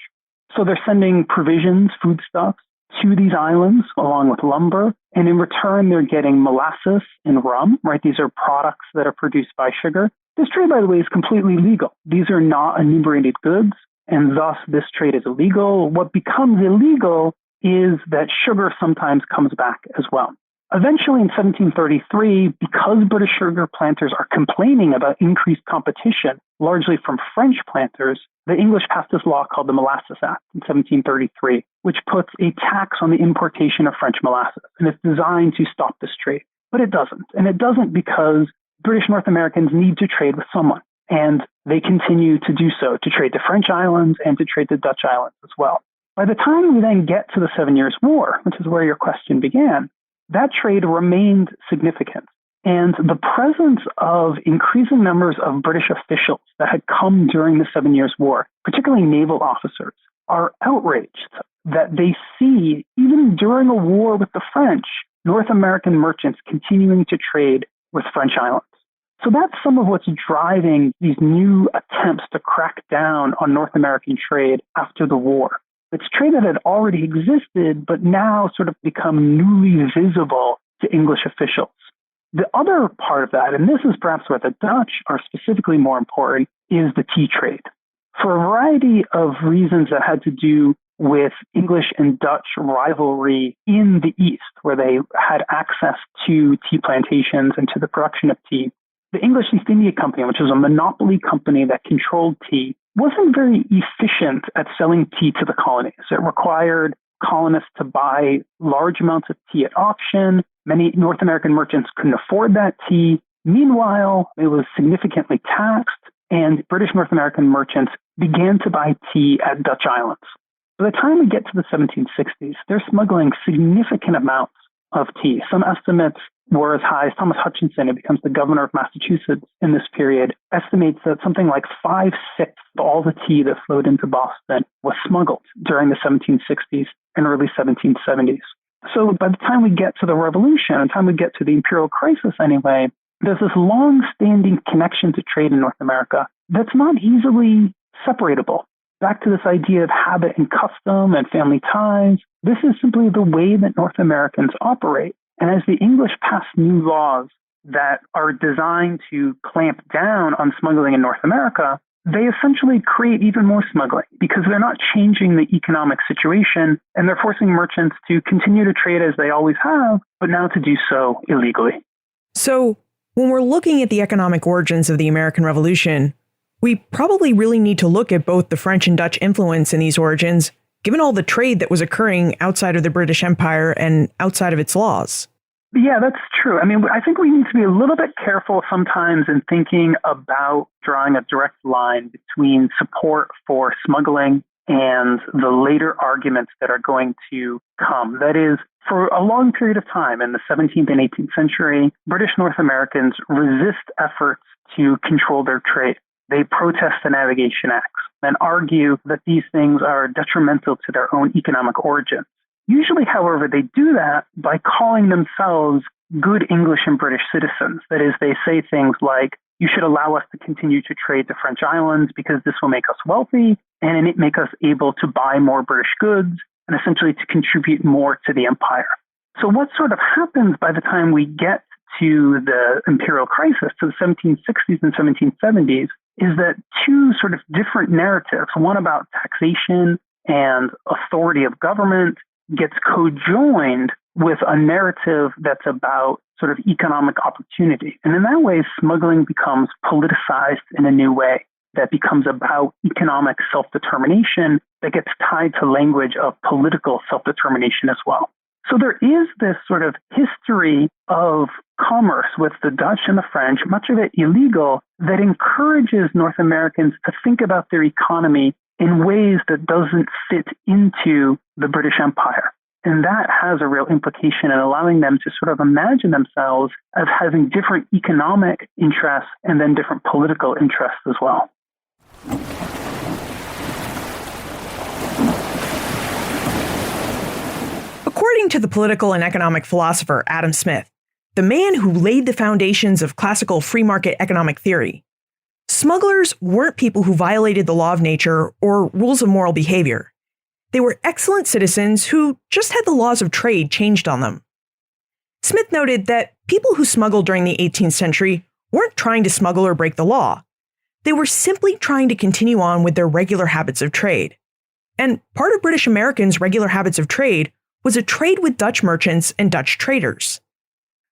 So they're sending provisions, foodstuffs, to these islands along with lumber. And in return, they're getting molasses and rum, right? These are products that are produced by sugar. This trade, by the way, is completely legal. These are not enumerated goods, and thus this trade is illegal. What becomes illegal is that sugar sometimes comes back as well. Eventually, in 1733, because British sugar planters are complaining about increased competition, largely from French planters, the English passed this law called the Molasses Act in 1733, which puts a tax on the importation of French molasses. And it's designed to stop this trade. But it doesn't. And it doesn't because British North Americans need to trade with someone. And they continue to do so, to trade the French islands and to trade the Dutch islands as well. By the time we then get to the 7 Years' War, which is where your question began, that trade remained significant. And the presence of increasing numbers of British officials that had come during the 7 Years' War, particularly naval officers, are outraged that they see, even during a war with the French, North American merchants continuing to trade with French islands. So that's some of what's driving these new attempts to crack down on North American trade after the war. It's trade that had already existed, but now sort of become newly visible to English officials. The other part of that, and this is perhaps where the Dutch are specifically more important, is the tea trade. For a variety of reasons that had to do with English and Dutch rivalry in the East, where they had access to tea plantations and to the production of tea, the English East India Company, which was a monopoly company that controlled tea, wasn't very efficient at selling tea to the colonies. It required colonists to buy large amounts of tea at auction. Many North American merchants couldn't afford that tea. Meanwhile, it was significantly taxed, and British North American merchants began to buy tea at Dutch islands. By the time we get to the 1760s, they're smuggling significant amounts of tea. Some estimates were as high as Thomas Hutchinson, who becomes the governor of Massachusetts in this period, estimates that something like 5/6 of all the tea that flowed into Boston was smuggled during the 1760s and early 1770s. So by the time we get to the Revolution, by the time we get to the imperial crisis anyway, there's this long-standing connection to trade in North America that's not easily separatable. Back to this idea of habit and custom and family ties, this is simply the way that North Americans operate. And as the English pass new laws that are designed to clamp down on smuggling in North America, they essentially create even more smuggling because they're not changing the economic situation and they're forcing merchants to continue to trade as they always have, but now to do so illegally. So when we're looking at the economic origins of the American Revolution, we probably really need to look at both the French and Dutch influence in these origins, given all the trade that was occurring outside of the British Empire and outside of its laws. Yeah, that's true. I mean, I think we need to be a little bit careful sometimes in thinking about drawing a direct line between support for smuggling and the later arguments that are going to come. That is, for a long period of time in the 17th and 18th century, British North Americans resist efforts to control their trade. They protest the Navigation Acts and argue that these things are detrimental to their own economic origins. Usually, however, they do that by calling themselves good English and British citizens. That is, they say things like, you should allow us to continue to trade the French islands because this will make us wealthy and it make us able to buy more British goods and essentially to contribute more to the empire. So what sort of happens by the time we get to the imperial crisis, to the 1760s and 1770s, is that two sort of different narratives, one about taxation and authority of government, gets co-joined with a narrative that's about sort of economic opportunity. And in that way, smuggling becomes politicized in a new way that becomes about economic self-determination that gets tied to language of political self-determination as well. So there is this sort of history of commerce with the Dutch and the French, much of it illegal, that encourages North Americans to think about their economy in ways that doesn't fit into the British Empire. And that has a real implication in allowing them to sort of imagine themselves as having different economic interests and then different political interests as well. According to the political and economic philosopher Adam Smith, the man who laid the foundations of classical free market economic theory, smugglers weren't people who violated the law of nature or rules of moral behavior. They were excellent citizens who just had the laws of trade changed on them. Smith noted that people who smuggled during the 18th century weren't trying to smuggle or break the law. They were simply trying to continue on with their regular habits of trade. And part of British Americans' regular habits of trade was a trade with Dutch merchants and Dutch traders.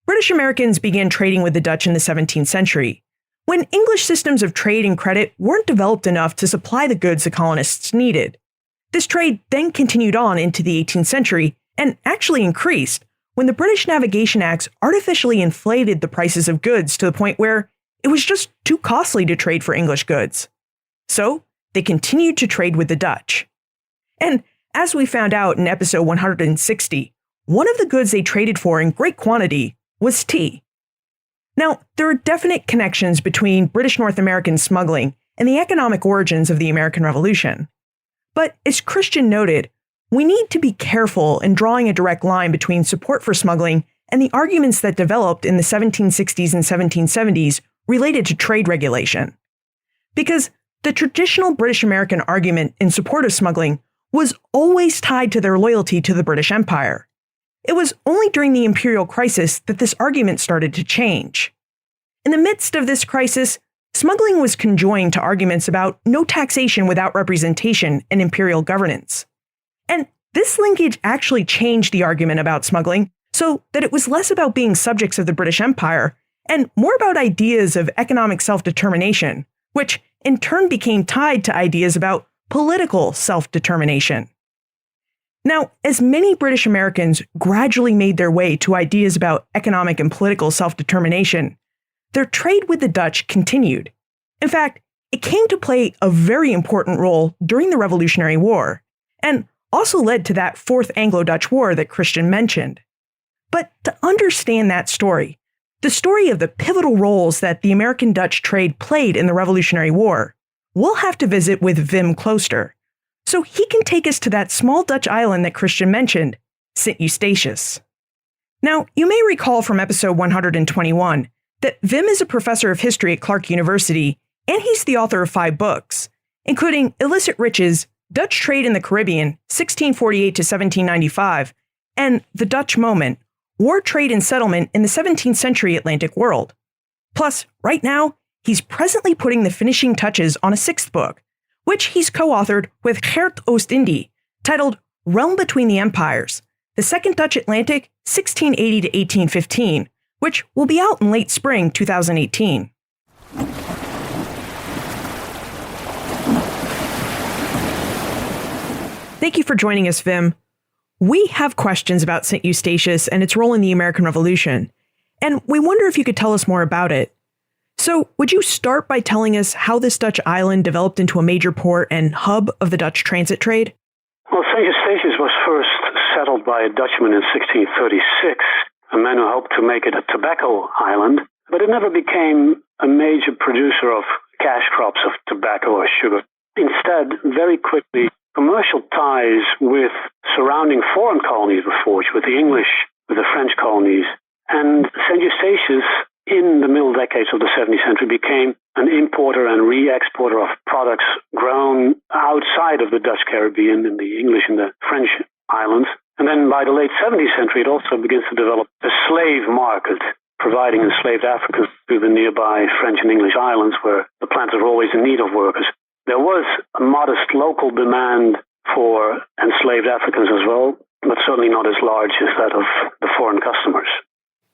British Americans began trading with the Dutch in the 17th century, when English systems of trade and credit weren't developed enough to supply the goods the colonists needed. This trade then continued on into the 18th century and actually increased when the British Navigation Acts artificially inflated the prices of goods to the point where it was just too costly to trade for English goods. So they continued to trade with the Dutch. And as we found out in episode 160, one of the goods they traded for in great quantity was tea. Now, there are definite connections between British North American smuggling and the economic origins of the American Revolution. But as Christian noted, we need to be careful in drawing a direct line between support for smuggling and the arguments that developed in the 1760s and 1770s related to trade regulation. Because the traditional British American argument in support of smuggling was always tied to their loyalty to the British Empire. It was only during the imperial crisis that this argument started to change. In the midst of this crisis, smuggling was conjoined to arguments about no taxation without representation and imperial governance. And this linkage actually changed the argument about smuggling so that it was less about being subjects of the British Empire and more about ideas of economic self-determination, which in turn became tied to ideas about political self-determination. Now, as many British Americans gradually made their way to ideas about economic and political self-determination, their trade with the Dutch continued. In fact, it came to play a very important role during the Revolutionary War, and also led to that Fourth Anglo-Dutch War that Christian mentioned. But to understand that story, the story of the pivotal roles that the American-Dutch trade played in the Revolutionary War, we'll have to visit with Wim Klooster, so he can take us to that small Dutch island that Christian mentioned, St. Eustatius. Now, you may recall from episode 121 that Wim is a professor of history at Clark University, and he's the author of 5 books, including Illicit Riches, Dutch Trade in the Caribbean, 1648 to 1795, and The Dutch Moment, War, Trade, and Settlement in the 17th Century Atlantic World. Plus, right now, he's presently putting the finishing touches on a 6th book, which he's co-authored with Gert Oostindie, titled Realm Between the Empires, the Second Dutch Atlantic, 1680 to 1815, which will be out in late spring 2018. Thank you for joining us, Wim. We have questions about St. Eustatius and its role in the American Revolution, and we wonder if you could tell us more about it. So, would you start by telling us how this Dutch island developed into a major port and hub of the Dutch transit trade? Well, St. Eustatius was first settled by a Dutchman in 1636, a man who hoped to make it a tobacco island, but it never became a major producer of cash crops of tobacco or sugar. Instead, very quickly, commercial ties with surrounding foreign colonies were forged, with the English, with the French colonies, and St. Eustatius, in the middle decades of the 17th century, became an importer and re-exporter of products grown outside of the Dutch Caribbean in the English and the French islands. And then by the late 17th century, it also begins to develop a slave market, providing enslaved Africans to the nearby French and English islands where the planters were always in need of workers. There was a modest local demand for enslaved Africans as well, but certainly not as large as that of the foreign customers.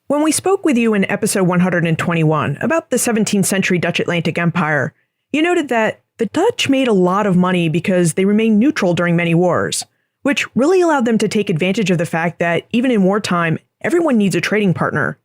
When we spoke with you in episode 121 about the 17th century Dutch Atlantic Empire, you noted that the Dutch made a lot of money because they remained neutral during many wars, which really allowed them to take advantage of the fact that even in wartime, everyone needs a trading partner.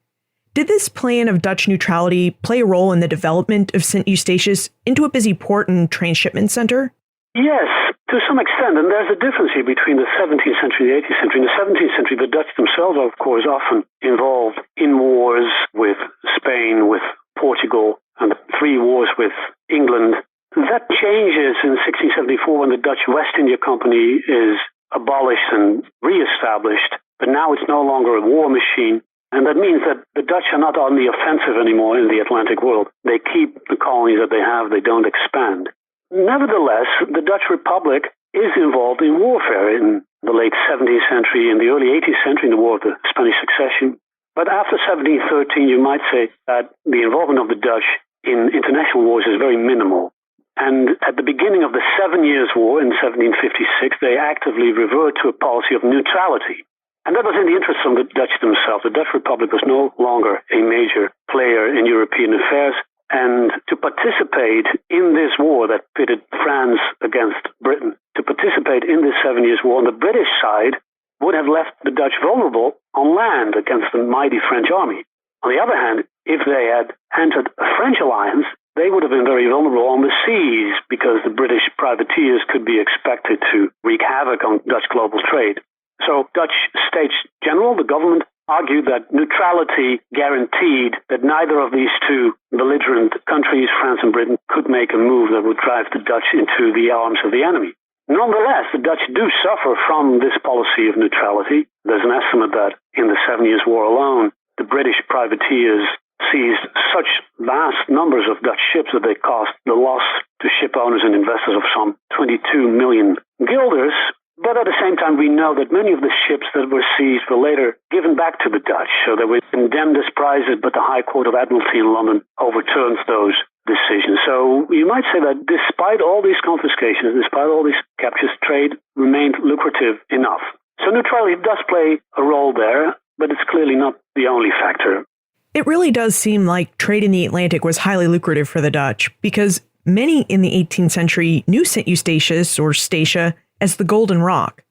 Did this plan of Dutch neutrality play a role in the development of St. Eustatius into a busy port and transshipment center? Yes, to some extent, and there's a difference here between the 17th century and the 18th century. In the 17th century, the Dutch themselves are, of course, often involved in wars with Spain, with Portugal, and 3 wars with England. That changes in 1674 when the Dutch West India Company is abolished and re-established, but now it's no longer a war machine. And that means that the Dutch are not on the offensive anymore in the Atlantic world. They keep the colonies that they have, they don't expand. Nevertheless, the Dutch Republic is involved in warfare in the late 17th century, in the early 18th century, in the War of the Spanish Succession. But after 1713, you might say that the involvement of the Dutch in international wars is very minimal. And at the beginning of the 7 Years' War in 1756, they actively revert to a policy of neutrality. And that was in the interest of the Dutch themselves. The Dutch Republic was no longer a major player in European affairs. And to participate in this war that pitted France against Britain, to participate in this 7 Years' War on the British side would have left the Dutch vulnerable on land against the mighty French army. On the other hand, if they had entered a French alliance, they would have been very vulnerable on the seas because the British privateers could be expected to wreak havoc on Dutch global trade. So Dutch States General, the government, argued that neutrality guaranteed that neither of these two belligerent countries, France and Britain, could make a move that would drive the Dutch into the arms of the enemy. Nonetheless, the Dutch do suffer from this policy of neutrality. There's an estimate that in the 7 Years' War alone, the British privateers seized such vast numbers of Dutch ships that they cost the loss to ship owners and investors of some 22 million guilders. But at the same time, we know that many of the ships that were seized were later given back to the Dutch. So they were condemned as prizes, but the High Court of Admiralty in London overturned those decisions. So you might say that despite all these confiscations, despite all these captures, trade remained lucrative enough. So neutrality does play a role there, but it's clearly not the only factor. It really does seem like trade in the Atlantic was highly lucrative for the Dutch because many in the 18th century knew St. Eustatius or Statia as the Golden Rock.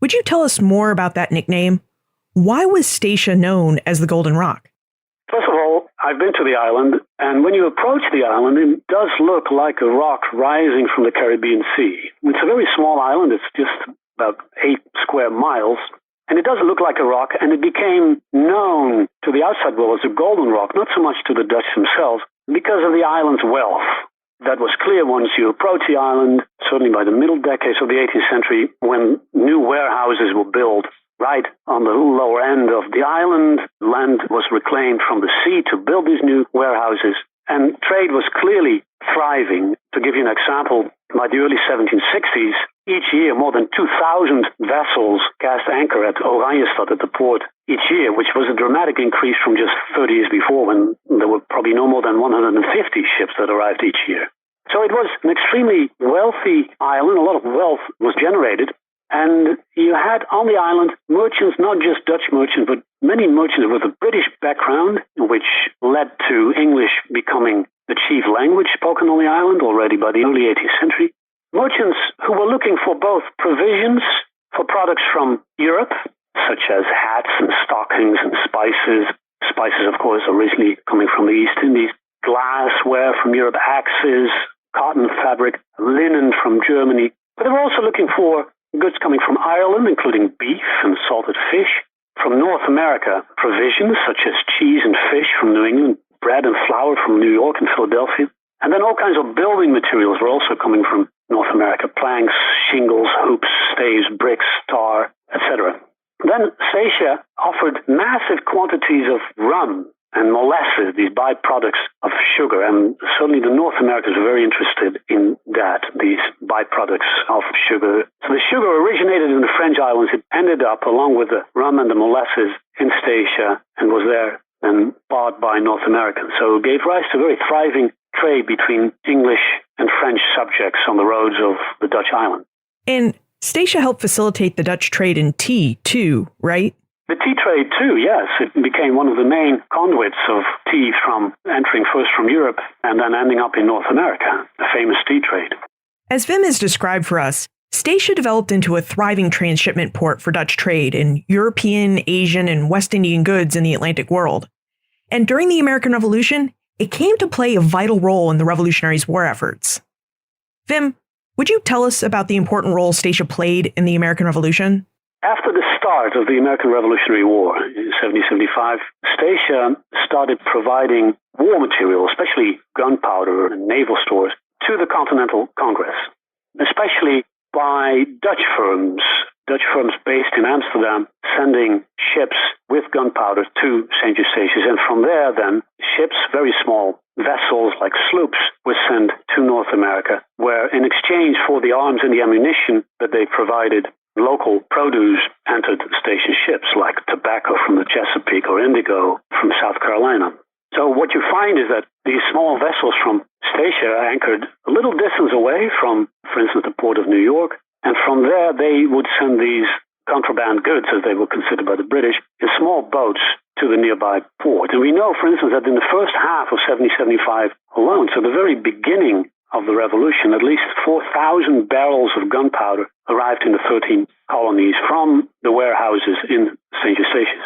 Would you tell us more about that nickname? Why was Statia known as the Golden Rock? First of all, I've been to the island, and when you approach the island, it does look like a rock rising from the Caribbean Sea. It's a very small island. It's just about 8 square miles. And it does look like a rock, and it became known to the outside world as a golden rock, not so much to the Dutch themselves, because of the island's wealth. That was clear once you approach the island, certainly by the middle decades of the 18th century, when new warehouses were built right on the lower end of the island. Land was reclaimed from the sea to build these new warehouses, and trade was clearly thriving. To give you an example, by the early 1760s, each year more than 2,000 vessels cast anchor at Oranjestad at the port each year, which was a dramatic increase from just 30 years before, when there were probably no more than 150 ships that arrived each year. So it was an extremely wealthy island. A lot of wealth was generated. And you had on the island merchants, not just Dutch merchants, but many merchants with a British background, which led to English becoming the chief language spoken on the island already by the early 18th century. Merchants who were looking for both provisions for products from Europe, such as hats and stockings and spices. Spices, of course, originally coming from the East Indies. Glassware from Europe, axes, cotton fabric, linen from Germany. But they were also looking for goods coming from Ireland, including beef and salted fish. From North America, provisions such as cheese and fish from New England, bread and flour from New York and Philadelphia. And then all kinds of building materials were also coming from North America. Planks, shingles, hoops, staves, bricks, tar, etc. Then Statia offered massive quantities of rum and molasses, these byproducts of sugar. And certainly the North Americans were very interested in that, these byproducts of sugar. So the sugar originated in the French islands. It ended up, along with the rum and the molasses, in Statia and was there and bought by North Americans. So it gave rise to a very thriving trade between English and French subjects on the roads of the Dutch island. And Statia helped facilitate the Dutch trade in tea, too, right? The tea trade, too, yes. It became one of the main conduits of tea from entering first from Europe and then ending up in North America, the famous tea trade. As Wim has described for us, Statia developed into a thriving transshipment port for Dutch trade in European, Asian, and West Indian goods in the Atlantic world. And during the American Revolution, it came to play a vital role in the Revolutionaries' war efforts. Wim, would you tell us about the important role Statia played in the American Revolution? After the start of the American Revolutionary War in 1775, Statia started providing war material, especially gunpowder and naval stores, to the Continental Congress, especially by Dutch firms based in Amsterdam, sending ships with gunpowder to St. Eustatius. And from there, then, ships, very small vessels like sloops, were sent to North America, where in exchange for the arms and the ammunition that they provided, local produce entered station ships like tobacco from the Chesapeake or indigo from South Carolina. So what you find is that these small vessels from Statia anchored a little distance away from, for instance, the port of New York. And from there, they would send these contraband goods goods, as they were considered by the British, in small boats to the nearby port. And we know, for instance, that in the first half of 1775 alone, so the very beginning of the revolution, at least 4,000 barrels of gunpowder arrived in the 13 colonies from the warehouses in St. Eustatius.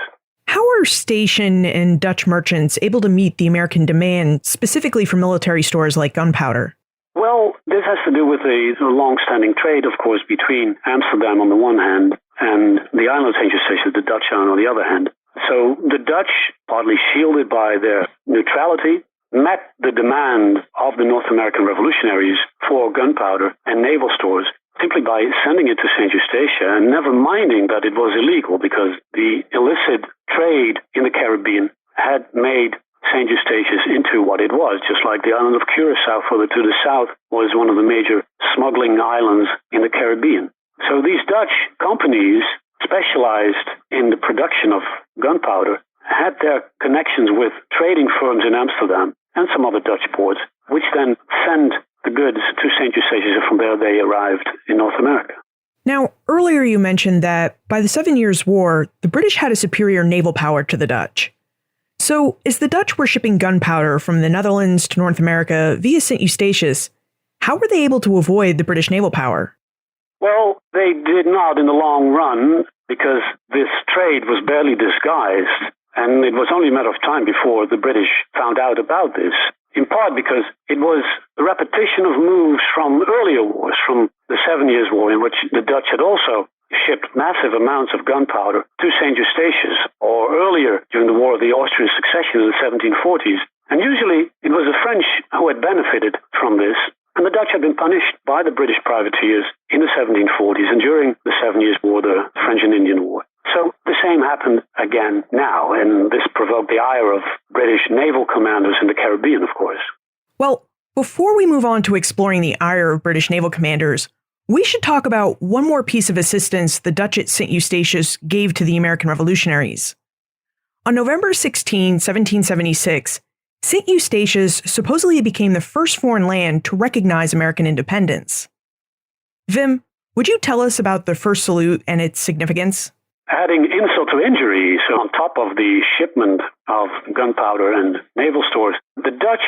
How are station and Dutch merchants able to meet the American demand, specifically for military stores like gunpowder? Well, this has to do with the long-standing trade, of course, between Amsterdam on the one hand and the island of St. Eustatius, the Dutch island on the other hand. So the Dutch, partly shielded by their neutrality, met the demand of the North American revolutionaries for gunpowder and naval stores simply by sending it to St. Eustatia and never minding that it was illegal, because the illicit trade in the Caribbean had made St. Eustatius into what it was, just like the island of Curacao further to the south was one of the major smuggling islands in the Caribbean. So these Dutch companies specialized in the production of gunpowder had their connections with trading firms in Amsterdam and some other Dutch ports, which then sent the goods to St. Eustatius, and from there they arrived in North America. Now, earlier you mentioned that by the 7 Years' War, the British had a superior naval power to the Dutch. So, as the Dutch were shipping gunpowder from the Netherlands to North America via St. Eustatius, how were they able to avoid the British naval power? Well, they did not in the long run, because this trade was barely disguised, and it was only a matter of time before the British found out about this, in part because it was a repetition of moves from earlier wars, from the 7 Years' War, in which the Dutch had also shipped massive amounts of gunpowder to St. Eustatius, or earlier during the War of the Austrian Succession in the 1740s. And usually it was the French who had benefited from this, and the Dutch had been punished by the British privateers in the 1740s and during the 7 Years' War, the French and Indian War. So the same happened again now, and this provoked the ire of British naval commanders in the Caribbean, of course. Well, before we move on to exploring the ire of British naval commanders, we should talk about one more piece of assistance the Dutch at St. Eustatius gave to the American revolutionaries. On November 16, 1776, St. Eustatius supposedly became the first foreign land to recognize American independence. Vim, would you tell us about the first salute and its significance? Adding insult to injury, so on top of the shipment of gunpowder and naval stores, the Dutch,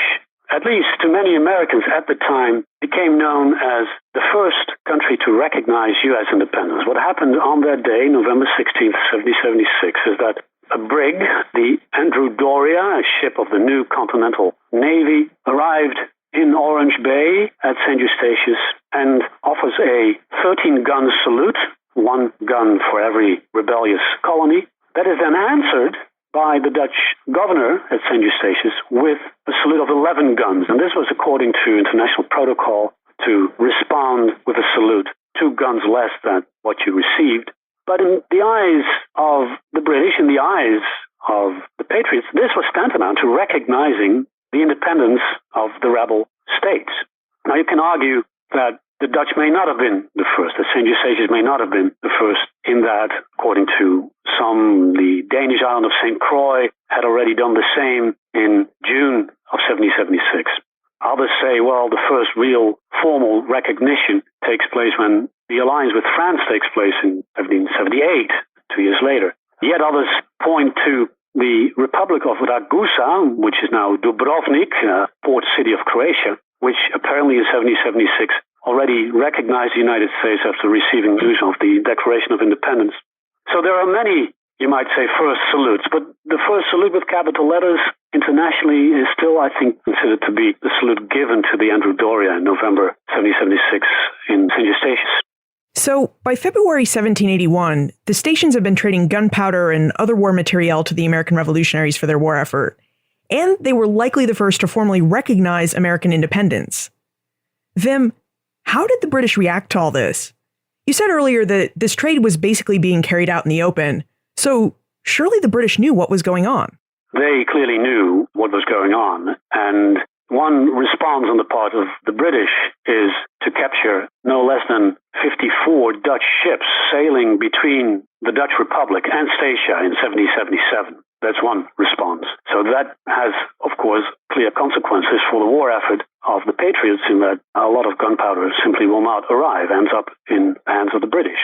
at least to many Americans at the time, became known as the first country to recognize U.S. independence. What happened on that day, November 16th, 1776, is that a brig, the Andrew Doria, a ship of the new Continental Navy, arrived in Orange Bay at St. Eustatius and offers a 13-gun salute, one gun for every rebellious colony. That is then answered by the Dutch governor at St. Eustatius with a salute of 11 guns. And this was according to international protocol to respond with a salute, 2 guns less than what you received. But in the eyes of the British, in the eyes of the Patriots, this was tantamount to recognizing the independence of the rebel states. Now, you can argue that the Dutch may not have been the first, that St. Eustatius may not have been the first, in that, according to some, the Danish island of St. Croix had already done the same in June of 1776. Others say, well, the first real formal recognition takes place when the alliance with France takes place in 1778, 2 years later. Yet others point to the Republic of Ragusa, which is now Dubrovnik, port city of Croatia, which apparently in 1776 already recognized the United States after receiving news of the Declaration of Independence. So there are many, you might say, first salutes, but the first salute with capital letters internationally is still, I think, considered to be the salute given to the Andrew Doria in November 1776 in St. Eustatius. So, by February 1781, the stations have been trading gunpowder and other war material to the American revolutionaries for their war effort, and they were likely the first to formally recognize American independence. Vim, how did the British react to all this? You said earlier that this trade was basically being carried out in the open, so surely the British knew what was going on. They clearly knew what was going on, and one response on the part of the British is to capture no less than 54 Dutch ships sailing between the Dutch Republic and Statia in 1777. That's one response. So that has, of course, clear consequences for the war effort of the Patriots, in that a lot of gunpowder simply will not arrive, ends up in the hands of the British.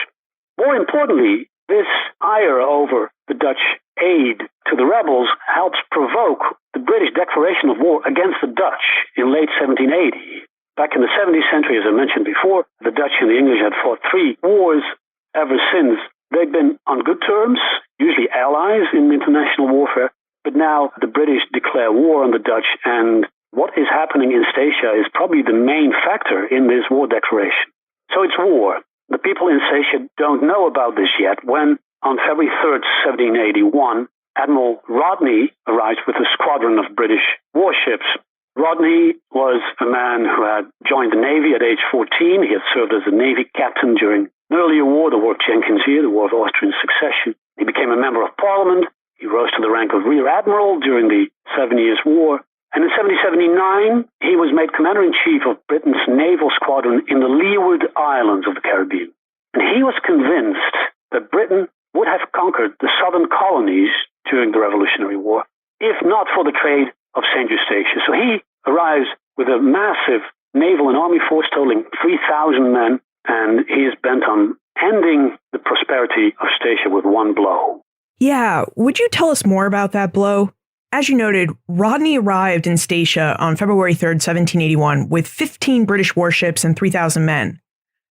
More importantly, This ire over the Dutch aid to the rebels helps provoke the British declaration of war against the Dutch in late 1780. Back in the 17th century, as I mentioned before, the Dutch and the English had fought 3 wars ever since. They'd been on good terms, usually allies in international warfare, but now the British declare war on the Dutch, and what is happening in Statia is probably the main factor in this war declaration. So it's war. The people in Statia don't know about this yet when, on February 3rd, 1781, Admiral Rodney arrives with a squadron of British warships. Rodney was a man who had joined the Navy at age 14. He had served as a Navy captain during an earlier war, the War of Jenkins here, the War of Austrian Succession. He became a member of Parliament. He rose to the rank of Rear Admiral during the 7 Years' War. And in 1779, he was made Commander-in-Chief of Britain's naval squadron in the Leeward Islands of the Caribbean. And he was convinced that Britain would have conquered the southern colonies during the Revolutionary War, if not for the trade of St. Eustatia. So he arrives with a massive naval and army force totaling 3,000 men, and he is bent on ending the prosperity of Statia with one blow. Yeah, would you tell us more about that blow? As you noted, Rodney arrived in Statia on February 3rd, 1781, with 15 British warships and 3,000 men.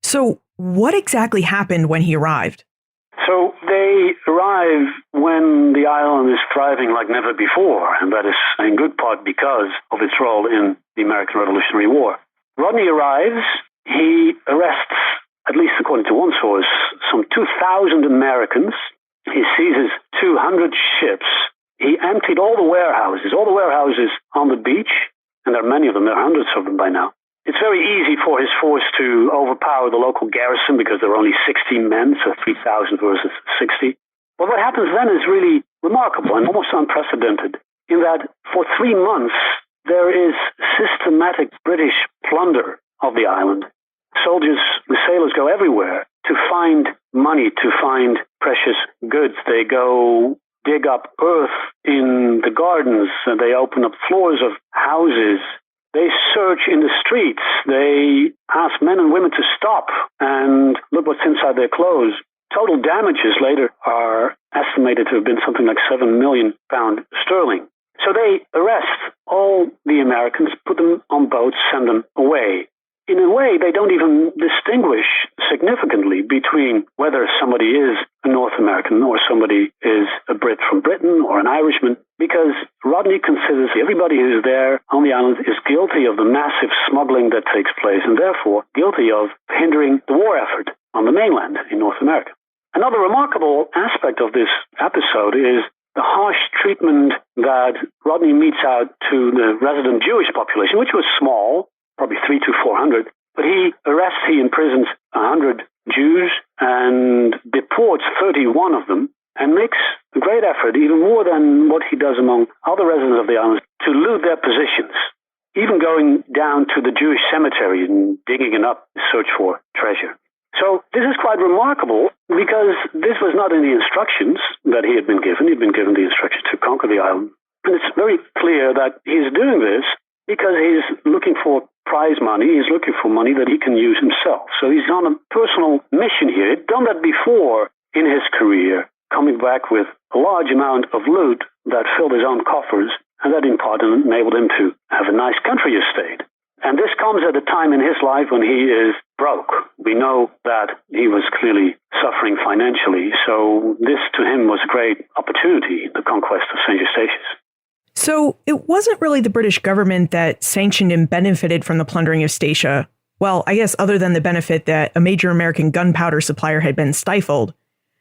So what exactly happened when he arrived? So they arrive when the island is thriving like never before, and that is in good part because of its role in the American Revolutionary War. Rodney arrives, he arrests, at least according to one source, some 2,000 Americans. He seizes 200 ships. He emptied all the warehouses on the beach, and there are many of them, there are hundreds of them by now. It's very easy for his force to overpower the local garrison because there are only 16 men, so 3,000 versus 60. But what happens then is really remarkable and almost unprecedented, in that for 3 months there is systematic British plunder of the island. Soldiers, the sailors go everywhere to find money, to find precious goods. They go dig up earth in the gardens, and they open up floors of houses. They search in the streets. They ask men and women to stop and look what's inside their clothes. Total damages later are estimated to have been something like £7 million. So they arrest all the Americans, put them on boats, send them away. In a way, they don't even distinguish significantly between whether somebody is a North American or somebody is a Brit from Britain or an Irishman, because Rodney considers everybody who's there on the island is guilty of the massive smuggling that takes place and therefore guilty of hindering the war effort on the mainland in North America. Another remarkable aspect of this episode is the harsh treatment that Rodney metes out to the resident Jewish population, which was small, probably 300 to 400, but he imprisons 100 Jews and deports 31 of them and makes a great effort, even more than what he does among other residents of the island, to loot their possessions, even going down to the Jewish cemetery and digging it up to search for treasure. So this is quite remarkable because this was not in the instructions that he had been given. He'd been given the instructions to conquer the island. And it's very clear that he's doing this because he's looking for prize money. He's looking for money that he can use himself. So he's on a personal mission here. He'd done that before in his career, coming back with a large amount of loot that filled his own coffers, and that in part enabled him to have a nice country estate. And this comes at a time in his life when he is broke. We know that he was clearly suffering financially, so this to him was a great opportunity, the conquest of St. Eustatius. So it wasn't really the British government that sanctioned and benefited from the plundering of Statia. Well, I guess other than the benefit that a major American gunpowder supplier had been stifled.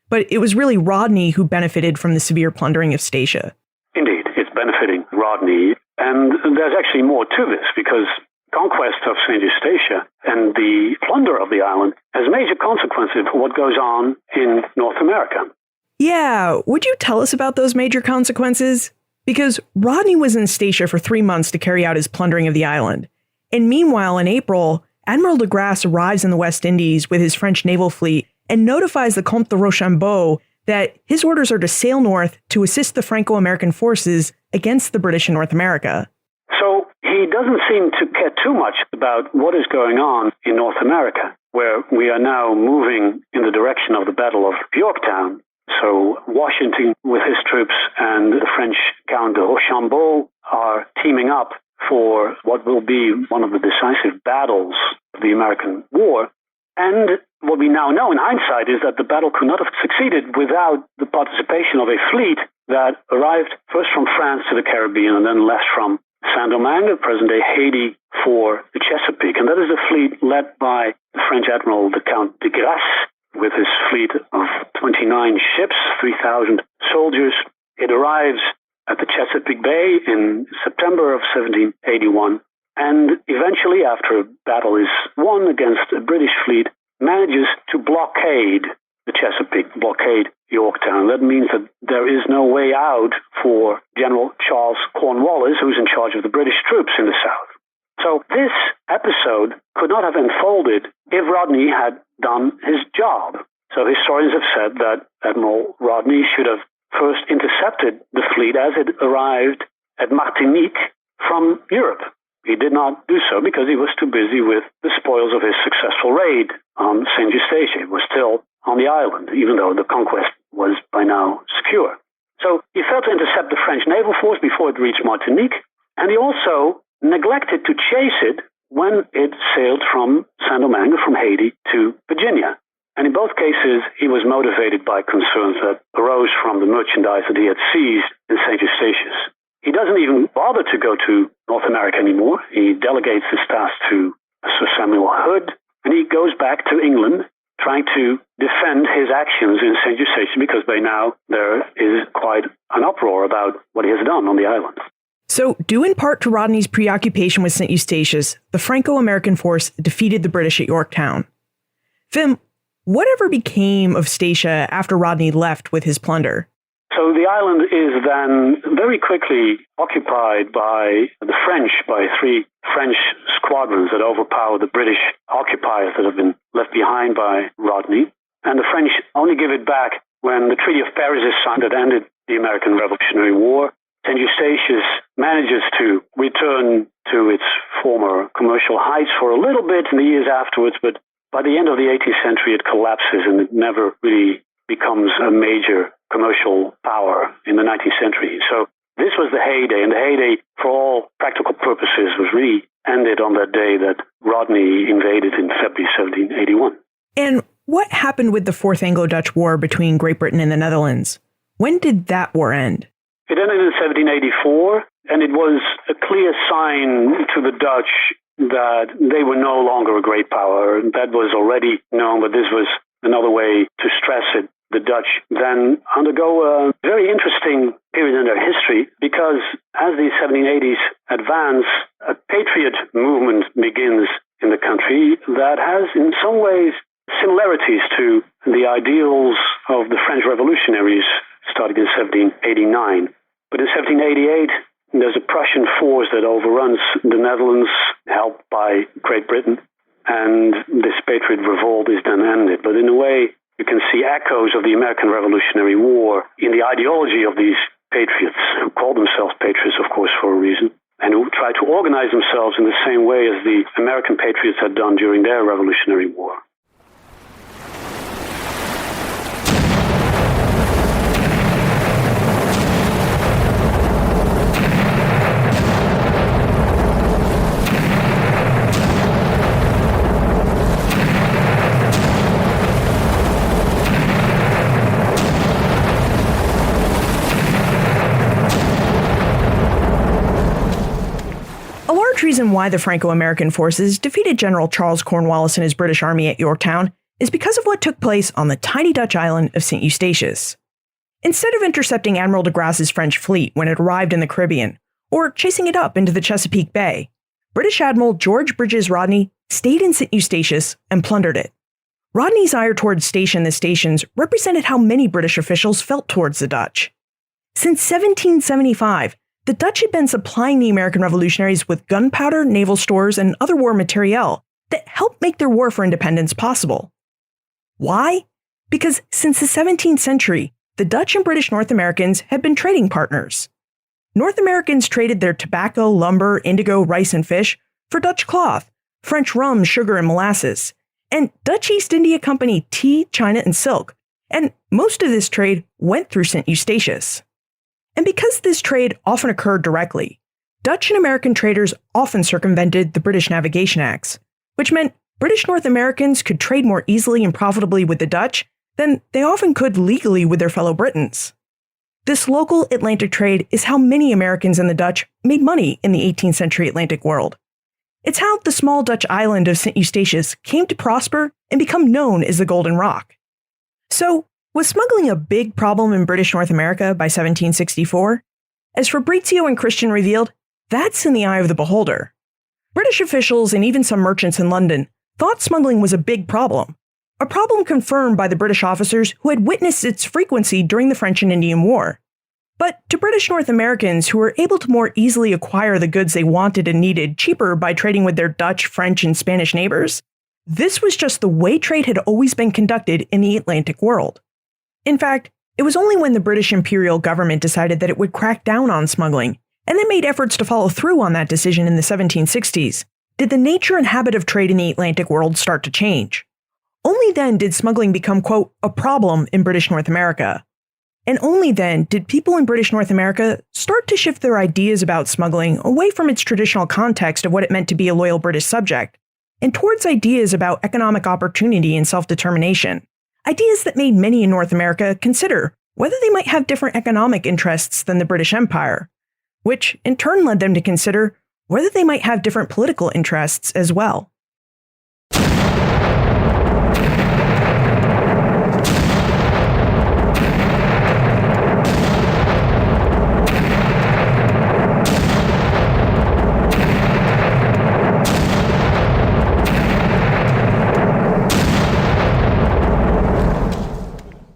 But it was really Rodney who benefited from the severe plundering of Statia. Indeed, it's benefiting Rodney. And there's actually more to this because conquest of St. Eustatia and the plunder of the island has major consequences for what goes on in North America. Yeah, would you tell us about those major consequences? Because Rodney was in Statia for 3 months to carry out his plundering of the island. And meanwhile, in April, Admiral de Grasse arrives in the West Indies with his French naval fleet and notifies the Comte de Rochambeau that his orders are to sail north to assist the Franco-American forces against the British in North America. So he doesn't seem to care too much about what is going on in North America, where we are now moving in the direction of the Battle of Yorktown. So Washington with his troops and the French Count de Rochambeau are teaming up for what will be one of the decisive battles of the American War. And what we now know in hindsight is that the battle could not have succeeded without the participation of a fleet that arrived first from France to the Caribbean and then left from Saint-Domingue, present-day Haiti, for the Chesapeake. And that is a fleet led by the French admiral, the Count de Grasse, with his fleet of 29 ships, 3,000 soldiers. It arrives at the Chesapeake Bay in September of 1781, and eventually, after a battle is won against a British fleet, manages to blockade the Chesapeake, blockade Yorktown. That means that there is no way out for General Charles Cornwallis, who's in charge of the British troops in the south. So this episode could not have unfolded if Rodney had done his job. So historians have said that Admiral Rodney should have first intercepted the fleet as it arrived at Martinique from Europe. He did not do so because he was too busy with the spoils of his successful raid on St. Eustatia. It was still on the island, even though the conquest was by now secure. So he failed to intercept the French naval force before it reached Martinique, and he also neglected to chase it when it sailed from Saint-Domingue, from Haiti, to Virginia. And in both cases, he was motivated by concerns that arose from the merchandise that he had seized in St. Eustatius. He doesn't even bother to go to North America anymore. He delegates his task to Sir Samuel Hood, and he goes back to England trying to defend his actions in St. Eustatius because by now there is quite an uproar about what he has done on the island. So, due in part to Rodney's preoccupation with St. Eustatius, the Franco-American force defeated the British at Yorktown. Vim, whatever became of Statia after Rodney left with his plunder? So the island is then very quickly occupied by the French, by 3 French squadrons that overpower the British occupiers that have been left behind by Rodney. And the French only give it back when the Treaty of Paris is signed that ended the American Revolutionary War. St. Eustatius manages to return to its former commercial heights for a little bit in the years afterwards, but by the end of the 18th century it collapses and it never really becomes a major commercial power in the 19th century. So this was the heyday, and the heyday, for all practical purposes, was really ended on that day that Rodney invaded in February 1781. And what happened with the Fourth Anglo-Dutch War between Great Britain and the Netherlands? When did that war end? It ended in 1784, and it was a clear sign to the Dutch that they were no longer a great power. That was already known, but this was another way to stress it. The Dutch then undergo a very interesting period in their history because as the 1780s advance, a patriot movement begins in the country that has in some ways similarities to the ideals of the French revolutionaries starting in 1789. But in 1788, there's a Prussian force that overruns the Netherlands, helped by Great Britain, and this patriot revolt is then ended. But in a way, you can see echoes of the American Revolutionary War in the ideology of these patriots, who call themselves patriots, of course, for a reason, and who try to organize themselves in the same way as the American patriots had done during their Revolutionary War. Reason why the Franco-American forces defeated General Charles Cornwallis and his British army at Yorktown is because of what took place on the tiny Dutch island of St. Eustatius. Instead of intercepting Admiral de Grasse's French fleet when it arrived in the Caribbean, or chasing it up into the Chesapeake Bay, British Admiral George Bridges Rodney stayed in St. Eustatius and plundered it. Rodney's ire towards Statia and the stations represented how many British officials felt towards the Dutch. Since 1775, the Dutch had been supplying the American revolutionaries with gunpowder, naval stores, and other war materiel that helped make their war for independence possible. Why? Because since the 17th century, the Dutch and British North Americans had been trading partners. North Americans traded their tobacco, lumber, indigo, rice, and fish for Dutch cloth, French rum, sugar, and molasses, and Dutch East India Company tea, china, and silk, And most of this trade went through St. Eustatius. And because this trade often occurred directly, Dutch and American traders often circumvented the British Navigation Acts, which meant British North Americans could trade more easily and profitably with the Dutch than they often could legally with their fellow Britons. This local Atlantic trade is how many Americans and the Dutch made money in the 18th century Atlantic world. It's how the small Dutch island of St. Eustatius came to prosper and become known as the Golden Rock. So, was smuggling a big problem in British North America by 1764? As Fabrizio and Christian revealed, that's in the eye of the beholder. British officials and even some merchants in London thought smuggling was a big problem, a problem confirmed by the British officers who had witnessed its frequency during the French and Indian War. But to British North Americans who were able to more easily acquire the goods they wanted and needed cheaper by trading with their Dutch, French, and Spanish neighbors, this was just the way trade had always been conducted in the Atlantic world. In fact, it was only when the British imperial government decided that it would crack down on smuggling, and then made efforts to follow through on that decision in the 1760s, did the nature and habit of trade in the Atlantic world start to change. Only then did smuggling become, quote, a problem in British North America. And only then did people in British North America start to shift their ideas about smuggling away from its traditional context of what it meant to be a loyal British subject, and towards ideas about economic opportunity and self-determination. Ideas that made many in North America consider whether they might have different economic interests than the British Empire, which in turn led them to consider whether they might have different political interests as well.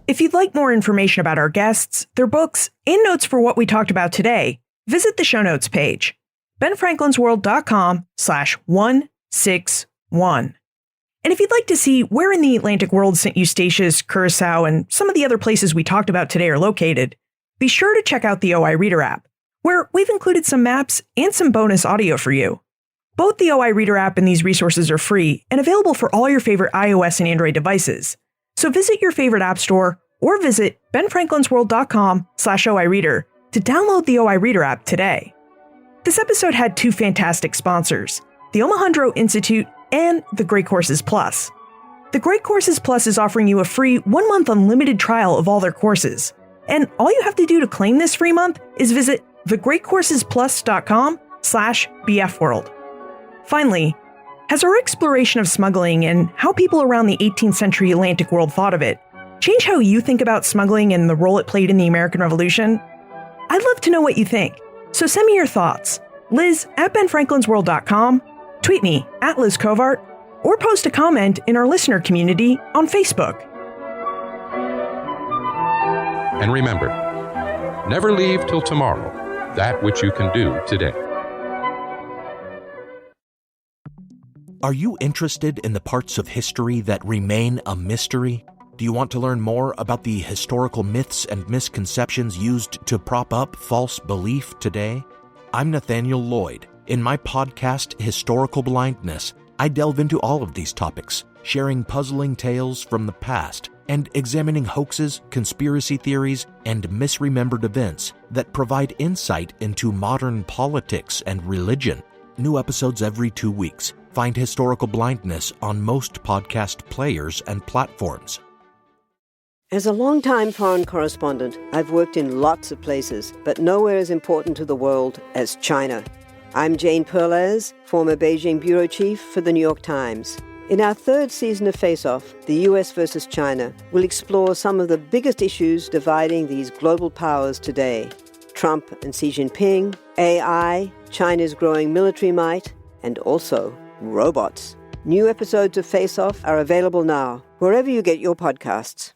If you'd like more information about our guests, their books, and notes for what we talked about today, visit the show notes page, benfranklinsworld.com/161. And if you'd like to see where in the Atlantic world St. Eustatius, Curacao, and some of the other places we talked about today are located, be sure to check out the OI Reader app, where we've included some maps and some bonus audio for you. Both the OI Reader app and these resources are free and available for all your favorite iOS and Android devices. So visit your favorite app store or visit benfranklinsworld.com/OI Reader to download the OI Reader app today. This episode had two fantastic sponsors, the Omohundro Institute and the Great Courses Plus. The Great Courses Plus is offering you a free 1-month unlimited trial of all their courses. And all you have to do to claim this free month is visit thegreatcoursesplus.com/bfworld. Finally, has our exploration of smuggling and how people around the 18th century Atlantic world thought of it change how you think about smuggling and the role it played in the American Revolution? I'd love to know what you think, so send me your thoughts. Liz at benfranklinsworld.com, tweet me at Liz Covart, or post a comment in our listener community on Facebook. And remember, never leave till tomorrow that which you can do today. Are you interested in the parts of history that remain a mystery? Do you want to learn more about the historical myths and misconceptions used to prop up false belief today? I'm Nathaniel Lloyd. In my podcast, Historical Blindness, I delve into all of these topics, sharing puzzling tales from the past and examining hoaxes, conspiracy theories, and misremembered events that provide insight into modern politics and religion. New episodes every 2 weeks. Find Historical Blindness on most podcast players and platforms. As a longtime foreign correspondent, I've worked in lots of places, but nowhere as important to the world as China. I'm Jane Perlez, former Beijing bureau chief for the New York Times. In our third season of Face Off, the US versus China, we'll explore some of the biggest issues dividing these global powers today. Trump and Xi Jinping, AI, China's growing military might, and also robots. New episodes of Face Off are available now, wherever you get your podcasts.